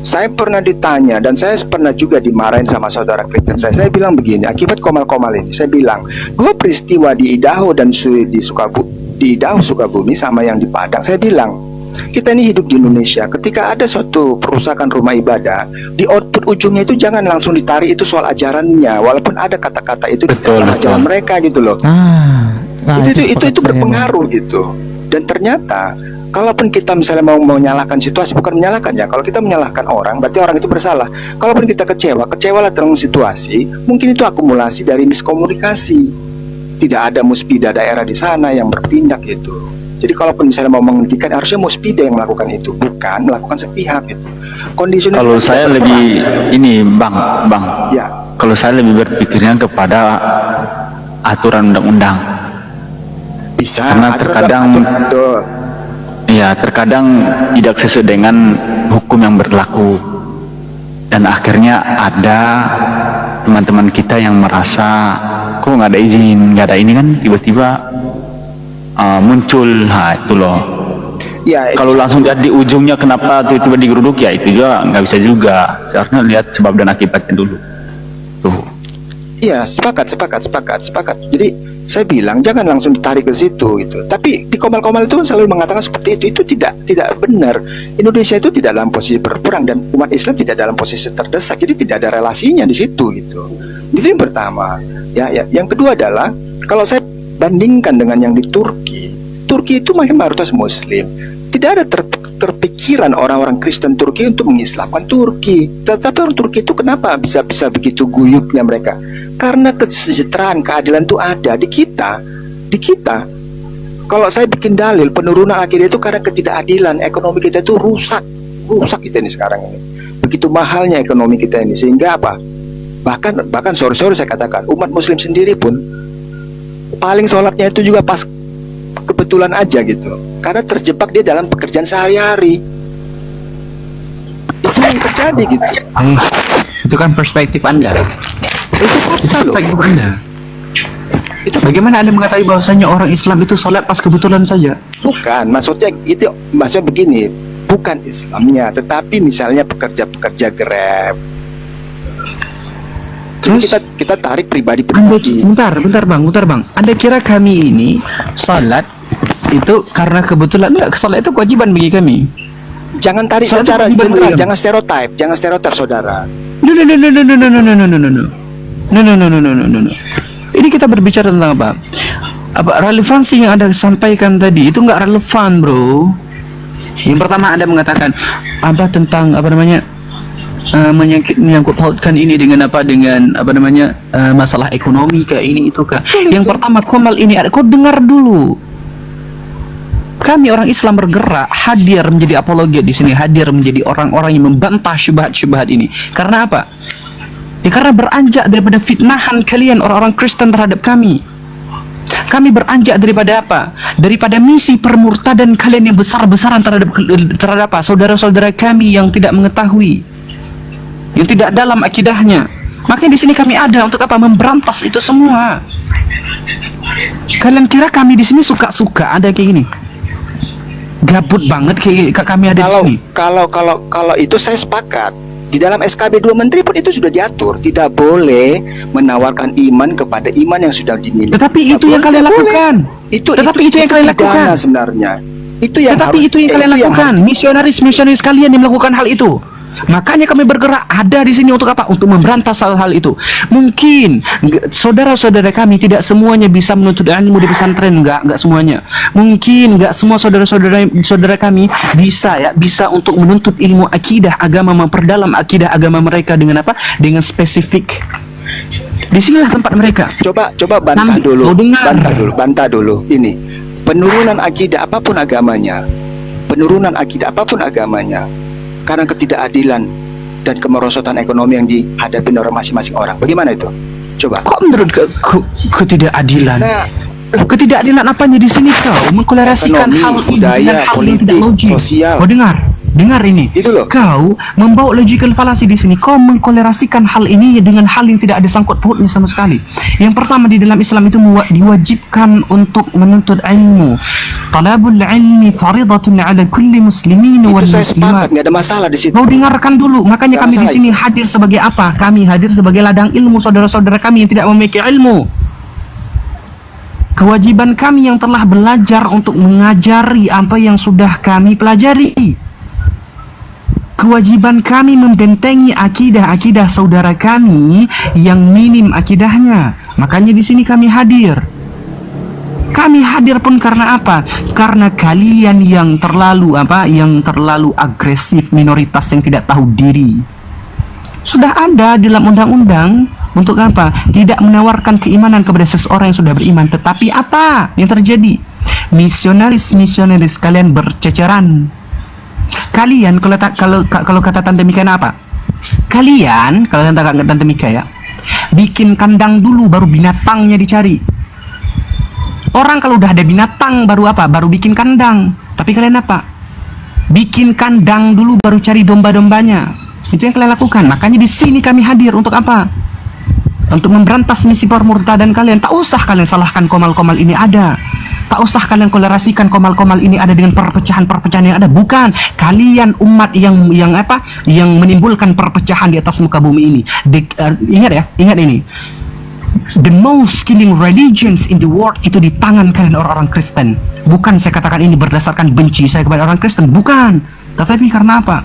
Saya pernah ditanya dan saya pernah juga dimarahin sama saudara Kristen saya. Saya bilang begini, akibat komal-komal ini, saya bilang dua peristiwa di Idaho dan di Idaho Sukabumi sama yang di Padang. Saya bilang kita ini hidup di Indonesia. Ketika ada suatu perusakan rumah ibadah, di output ujungnya itu jangan langsung ditarik itu soal ajarannya, walaupun ada kata-kata itu di dalam ajaran mereka gitu loh. Itu sepakat saya, berpengaruh gitu. Dan ternyata kalaupun kita misalnya mau menyalahkan situasi, bukan menyalahkan ya. Kalau kita menyalahkan orang, berarti orang itu bersalah. Kalaupun kita kecewalah dengan situasi, mungkin itu akumulasi dari miskomunikasi. Tidak ada muspida daerah di sana yang bertindak gitu. Jadi kalaupun misalnya mau menghentikan, harusnya muspida yang melakukan itu, bukan melakukan sepihak gitu. Kondisinya Kalau saya lebih ini Bang, ya. kalau saya lebih berpikirnya kepada aturan undang-undang. Bisa. Karena terkadang betul. ya terkadang tidak sesuai dengan hukum yang berlaku, dan akhirnya ada teman-teman kita yang merasa kok nggak ada izin, nggak ada ini kan, tiba-tiba muncul, itu loh. Ya, Kalau langsung lihat di ujungnya kenapa tiba-tiba digeruduk, ya itu juga nggak bisa juga. Seharusnya lihat sebab dan akibatnya dulu. Tuh. iya, sepakat. Jadi saya bilang jangan langsung ditarik ke situ gitu. Tapi di komal-komal itu kan selalu mengatakan seperti itu. Itu tidak benar. Indonesia itu tidak dalam posisi berperang dan umat Islam tidak dalam posisi terdesak. Jadi tidak ada relasinya di situ gitu. Jadi yang pertama, ya. Yang kedua adalah kalau saya bandingkan dengan yang di Turki itu mayoritas Muslim. Tidak ada terpikiran orang-orang Kristen Turki untuk mengislamkan Turki. Tetapi orang Turki itu kenapa bisa begitu guyupnya mereka? Karena kesejahteraan, keadilan itu ada di kita. Kalau saya bikin dalil penurunan akidah itu karena ketidakadilan, ekonomi kita itu rusak kita ini sekarang ini. Begitu mahalnya ekonomi kita ini, sehingga apa? Bahkan sore-sore saya katakan umat Muslim sendiri pun paling sholatnya itu juga pas kebetulan aja gitu, karena terjebak dia dalam pekerjaan sehari-hari. Itu yang terjadi gitu. Itu kan perspektif Anda. Itu fakta loh. Perspektif Anda. Itu Bagaimana Anda mengetahui bahwasanya orang Islam itu sholat pas kebetulan saja? bukan, maksudnya begini, bukan Islamnya, tetapi misalnya pekerja-pekerja Grab, Terus? kita tarik Anda, pribadi-pribadi. bentar bang. Anda kira kami ini salat itu karena kebetulan? Enggak, salat itu kewajiban bagi kami. Jangan tarik Salah secara satu general, pribadi. jangan stereotip saudara. No. Ini kita berbicara tentang apa? Relevansi yang Anda sampaikan tadi itu nggak relevan, bro. Yang pertama Anda mengatakan tentang menyangkut pautkan ini dengan masalah ekonomi kah, ini itu kah. Yang pertama, komal ini ada, kau dengar dulu. Kami orang Islam bergerak, hadir menjadi apologet di sini, hadir menjadi orang-orang yang membantah syubhat-syubhat ini. Karena apa? Ya karena beranjak daripada fitnahan kalian orang-orang Kristen terhadap kami. Kami beranjak daripada apa? Daripada misi permurtadan kalian yang besar-besaran terhadap apa? Saudara-saudara kami yang tidak mengetahui, yang tidak dalam akidahnya. Makanya di sini kami ada untuk apa? Memberantas itu semua. Kalian kira kami di sini suka-suka ada kayak gini? Gabut banget kayak kami ada di sini. Kalau itu saya sepakat. Di dalam SKB 2 Menteri pun itu sudah diatur, tidak boleh menawarkan iman kepada iman yang sudah dimiliki. Tetapi itu yang kalian lakukan. Itu yang kalian lakukan sebenarnya. Tetapi itu yang kalian lakukan. Misionaris kalian yang melakukan hal itu. Makanya kami bergerak ada di sini untuk apa? Untuk memberantas hal-hal itu. Mungkin saudara-saudara kami tidak semuanya bisa menuntut ilmu di pesantren, enggak semuanya. Mungkin enggak semua saudara kami bisa untuk menuntut ilmu akidah agama, memperdalam akidah agama mereka dengan apa? Dengan spesifik. Di sinilah tempat mereka. Coba bantah dulu. Ini penurunan akidah apapun agamanya. Karena ketidakadilan dan kemerosotan ekonomi yang dihadapi oleh masing-masing orang. Bagaimana itu? Coba. Kok menurut ketidakadilan? Nah, ketidakadilan apanya di sini kau mengkolerasikan ekonomi, hal ini budaya, dengan hal yang politik, tidak logik. sosial. Kau dengar ini. Itu loh. Kau membawa logical fallacy di sini. Kau mengkolerasikan hal ini dengan hal yang tidak ada sangkut pautnya sama sekali. Yang pertama, di dalam Islam itu diwajibkan untuk menuntut ilmu. Talabul ilmi faridatun ala kulli muslimin wal Itu saya muslimat. sepakat, nggak ada masalah di situ. Kau dengarkan dulu. Makanya Nggak kami di masalah sini hadir sebagai apa? Kami hadir sebagai ladang ilmu saudara-saudara kami yang tidak memiliki ilmu. Kewajiban kami yang telah belajar untuk mengajari apa yang sudah kami pelajari. Kewajiban kami membentengi akidah-akidah saudara kami yang minim akidahnya. Makanya di sini kami hadir. Kami hadir pun karena apa? Karena kalian yang terlalu agresif, minoritas yang tidak tahu diri. Sudah ada dalam undang-undang untuk apa? Tidak menawarkan keimanan kepada seseorang yang sudah beriman. Tetapi apa yang terjadi? Misionaris kalian berceceran. Kalian kalau kata Tante Mika apa? Kalian kalau Tante Mika ya, bikin kandang dulu baru binatangnya dicari. Orang kalau udah ada binatang baru apa? Baru bikin kandang. Tapi kalian apa? Bikin kandang dulu baru cari domba-dombanya. Itu yang kalian lakukan. Makanya di sini kami hadir untuk apa? Untuk memberantas misi permurtadan kalian. Tak usah kalian salahkan komal-komal ini ada. Tak usah kalian kolerasikan komal-komal ini ada dengan perpecahan-perpecahan yang ada. Bukan. Kalian umat yang menimbulkan perpecahan di atas muka bumi ini. Ingat ini. The most killing religions in the world itu di tangan kalian orang-orang Kristen. Bukan saya katakan ini berdasarkan benci saya kepada orang Kristen. Bukan. Tetapi karena apa?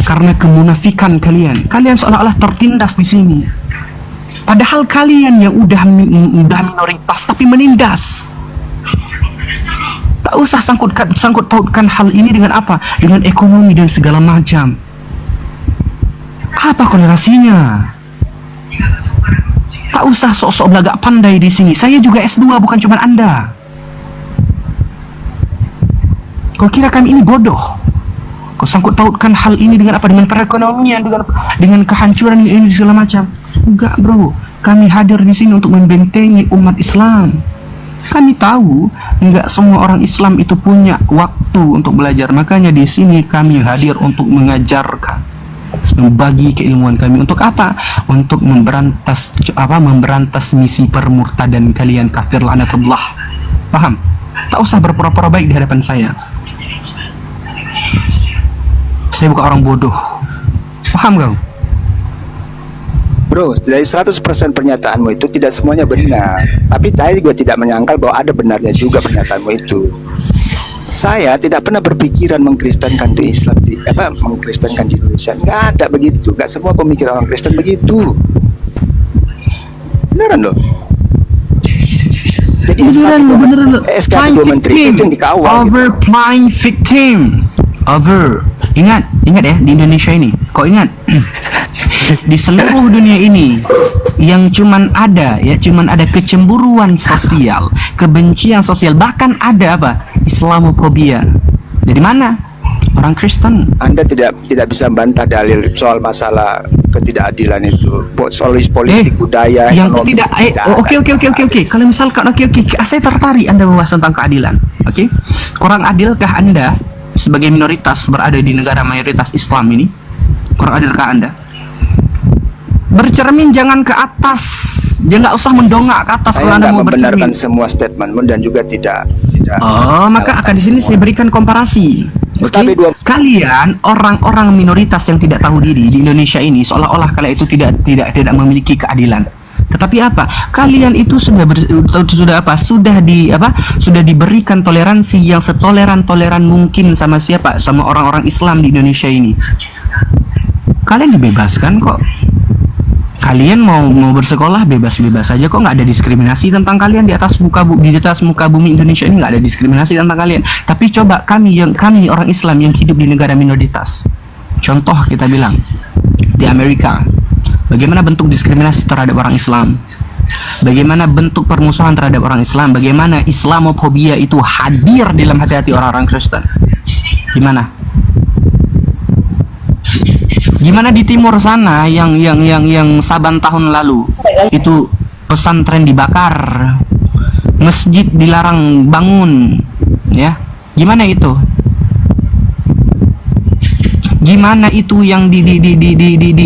Karena kemunafikan kalian. Kalian seolah-olah tertindas di sini. Padahal kalian yang udah minoritas tapi menindas. Tak usah sangkut pautkan hal ini dengan apa? Dengan ekonomi dan segala macam. Apa kolerasinya? Tak usah sok-sok belagak pandai di sini. Saya juga S2, bukan cuma Anda. Kau kira kami ini bodoh? Kau sangkut pautkan hal ini dengan apa? Dengan perekonomian, dengan kehancuran ini segala macam. Enggak, bro. Kami hadir di sini untuk membentengi umat Islam. Kami tahu enggak semua orang Islam itu punya waktu untuk belajar. Makanya di sini kami hadir untuk mengajarkan, membagi keilmuan kami. Untuk apa? Untuk memberantas misi permurtadan kalian kafir laknatullah. Paham? Tak usah berpura-pura baik di hadapan saya. Saya bukan orang bodoh. Paham kau? Bro, dari 100% pernyataanmu itu tidak semuanya benar. Tapi saya juga tidak menyangkal bahwa ada benarnya juga pernyataanmu itu. Saya tidak pernah berpikiran mengkristenkan di Islam, mengkristenkan di Indonesia. Nggak ada begitu. Nggak semua pemikiran orang Kristen begitu. Beneran loh. Jadi SK dua menteri itu yang dikawal. Over Gitu. playing victim. Over. Ingat ya di Indonesia ini. Kok ingat? Di seluruh dunia ini yang cuman ada kecemburuan sosial, kebencian sosial, bahkan ada apa? Islamophobia. Dari mana? Orang Kristen. Anda tidak bisa bantah dalil soal masalah ketidakadilan itu, soal politik budaya yang ekonomi. Oke. Kalau misalkan saya tertarik Anda membahas tentang keadilan. Oke. Kurang adilkah Anda sebagai minoritas berada di negara mayoritas Islam ini? Kurang adilkah Anda? Bercermin jangan ke atas, jangan usah mendongak ke atas kalau Saya Anda tidak mau membenarkan bercermin. semua statementmu dan juga tidak. Oh, maka akan di sini saya berikan komparasi. Oke. Tapi Kalian orang-orang minoritas yang tidak tahu diri di Indonesia ini seolah-olah kalian itu tidak memiliki keadilan. Tetapi apa? Kalian itu sudah diberikan toleransi yang setoleran mungkin sama siapa? Sama orang-orang Islam di Indonesia ini. Kalian dibebaskan kok. Kalian mau bersekolah bebas-bebas saja kok, nggak ada diskriminasi tentang kalian di atas muka bumi Indonesia ini, nggak ada diskriminasi tentang kalian. Tapi coba kami orang Islam yang hidup di negara minoritas, contoh kita bilang di Amerika, bagaimana bentuk diskriminasi terhadap orang Islam, bagaimana bentuk permusuhan terhadap orang Islam, bagaimana Islamophobia itu hadir dalam hati-hati orang-orang Kristen. Gimana di timur sana yang Saban tahun lalu itu pesantren dibakar, masjid dilarang bangun, ya? Gimana itu? Gimana itu yang di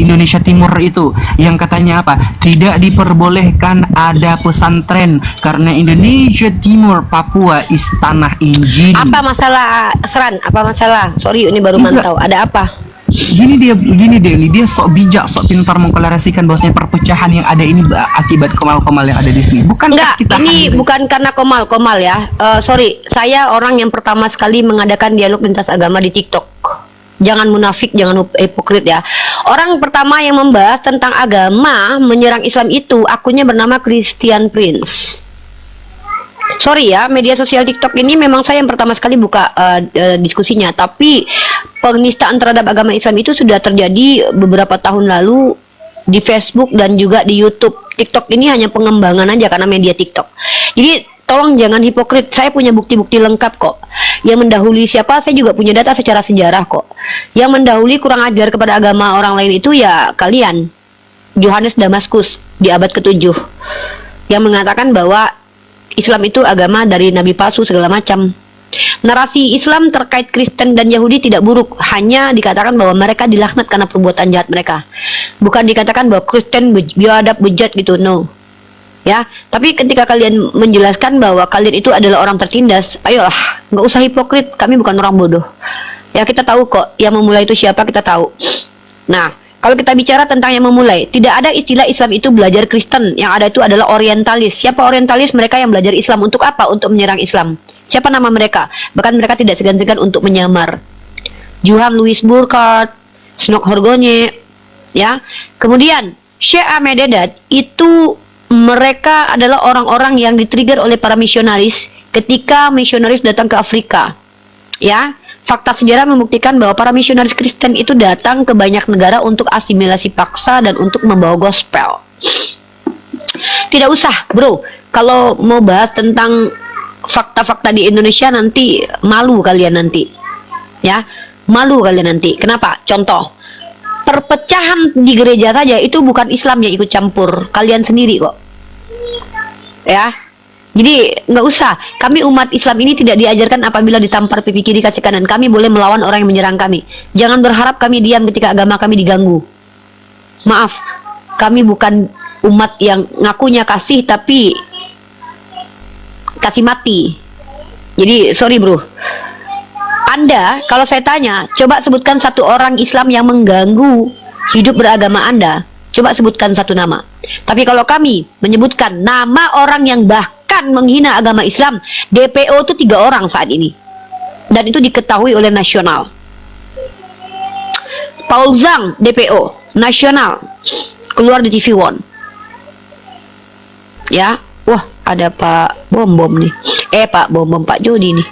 Indonesia Timur itu yang katanya apa? Tidak diperbolehkan ada pesantren karena Indonesia Timur Papua is tanah Injil. Apa masalah, Seran? Apa masalah? Sorry, ini baru mantau. Ada apa? Gini dia sok bijak, sok pintar mengklarasikan bahwasanya perpecahan yang ada ini akibat komal-komal yang ada di sini. Bukan Enggak, kita ini bukan karena komal ya. Sorry, saya orang yang pertama sekali mengadakan dialog lintas agama di TikTok. Jangan munafik, jangan hipokrit ya. Orang pertama yang membahas tentang agama menyerang Islam itu akunnya bernama Christian Prince. Sorry ya, media sosial TikTok ini memang saya yang pertama sekali buka diskusinya. Tapi penistaan terhadap agama Islam itu sudah terjadi beberapa tahun lalu di Facebook dan juga di YouTube. TikTok ini hanya pengembangan aja karena media TikTok. Jadi tolong jangan hipokrit. Saya punya bukti-bukti lengkap kok. Yang mendahului siapa, saya juga punya data secara sejarah kok. Yang mendahului kurang ajar kepada agama orang lain itu ya kalian. Yohanes Damaskus di abad ke-7 yang mengatakan bahwa Islam itu agama dari nabi palsu segala macam. Narasi Islam terkait Kristen dan Yahudi tidak buruk, hanya dikatakan bahwa mereka dilaknat karena perbuatan jahat mereka. Bukan dikatakan bahwa Kristen biadab, bejat gitu, no. Ya, tapi ketika kalian menjelaskan bahwa kalian itu adalah orang tertindas, ayolah, nggak usah hipokrit, kami bukan orang bodoh. Ya, kita tahu kok, yang memulai itu siapa, kita tahu. Nah, kalau kita bicara tentang yang memulai, tidak ada istilah Islam itu belajar Kristen. Yang ada itu adalah orientalis. Siapa orientalis? Mereka yang belajar Islam. Untuk apa? Untuk menyerang Islam. Siapa nama mereka? Bahkan mereka tidak segan-segan untuk menyamar. Johann Louis Burckhardt, Snok Horgonye, ya. Kemudian Syekh Ahmed Dedat itu mereka adalah orang-orang yang ditrigger oleh para misionaris ketika misionaris datang ke Afrika. Ya. Fakta sejarah membuktikan bahwa para misionaris Kristen itu datang ke banyak negara untuk asimilasi paksa dan untuk membawa gospel. Tidak usah, bro. Kalau mau bahas tentang fakta-fakta di Indonesia nanti malu kalian nanti. Ya, malu kalian nanti. Kenapa? Contoh, perpecahan di gereja saja itu bukan Islam yang ikut campur, kalian sendiri kok. Ya. Jadi nggak usah, kami umat Islam ini tidak diajarkan apabila ditampar pipi kiri kasih kanan. Kami boleh melawan orang yang menyerang kami. Jangan berharap kami diam ketika agama kami diganggu. Maaf, kami bukan umat yang ngakunya kasih tapi kasih mati. Jadi sorry bro. Anda, kalau saya tanya, coba sebutkan satu orang Islam yang mengganggu hidup beragama Anda. Coba sebutkan satu nama. Tapi kalau kami menyebutkan nama orang yang bahkan menghina agama Islam, DPO itu 3 orang saat ini. Dan itu diketahui oleh nasional. Paul Zhang, DPO, nasional, keluar di TV One. Ya, wah ada Pak Bom nih. Pak Bom, Pak Jody nih.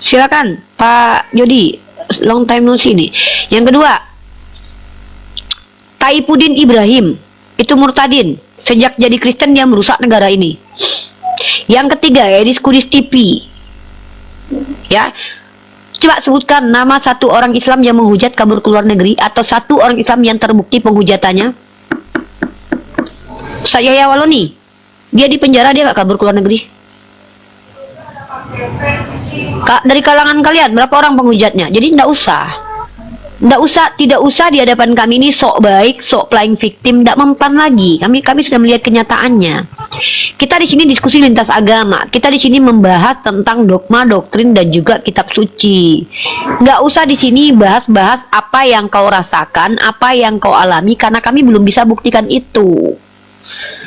Silakan Pak Jody, long time no see nih. Yang kedua, Taipudin Ibrahim, itu murtadin. Sejak jadi Kristen dia merusak negara ini. Yang ketiga, Edis Kudis TV. Ya, coba sebutkan nama satu orang Islam yang menghujat kabur ke luar negeri, atau satu orang Islam yang terbukti penghujatannya. Saya Yahya Waloni, dia di penjara, dia gak kabur ke luar negeri. Dari kalangan kalian berapa orang penghujatnya? Jadi tidak usah di hadapan kami ini sok baik, sok playing victim, tidak mempan lagi. Kami sudah melihat kenyataannya. Kita di sini diskusi lintas agama. Kita di sini membahas tentang dogma, doktrin, dan juga kitab suci. Nggak usah di sini bahas-bahas apa yang kau rasakan, apa yang kau alami, karena kami belum bisa buktikan itu.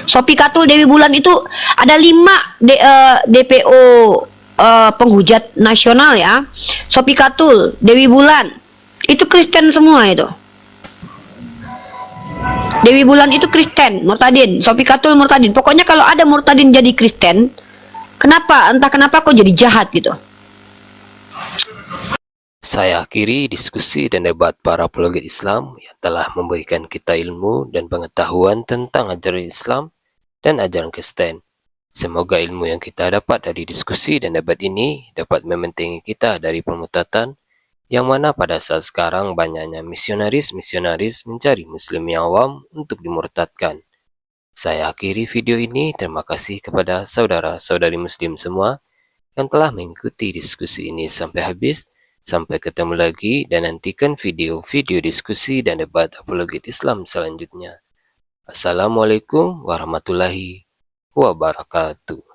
Sophie Katul Dewi Bulan itu ada 5 DPO penghujat nasional ya. Sophie Katul, Dewi Bulan, itu Kristen semua itu. Dewi Bulan itu Kristen, murtadin. Sophie Katul murtadin. Pokoknya kalau ada murtadin jadi Kristen, kenapa? Entah kenapa kok jadi jahat gitu. Saya akhiri diskusi dan debat para apologet Islam yang telah memberikan kita ilmu dan pengetahuan tentang ajaran Islam dan ajaran Kristen. Semoga ilmu yang kita dapat dari diskusi dan debat ini dapat membentengi kita dari pemutatan, yang mana pada saat sekarang banyaknya misionaris-misionaris mencari muslim yang awam untuk dimurtadkan. Saya akhiri video ini. Terima kasih kepada saudara-saudari muslim semua yang telah mengikuti diskusi ini sampai habis. Sampai ketemu lagi dan nantikan video-video diskusi dan debat apologet Islam selanjutnya. Assalamualaikum warahmatullahi wabarakatuh.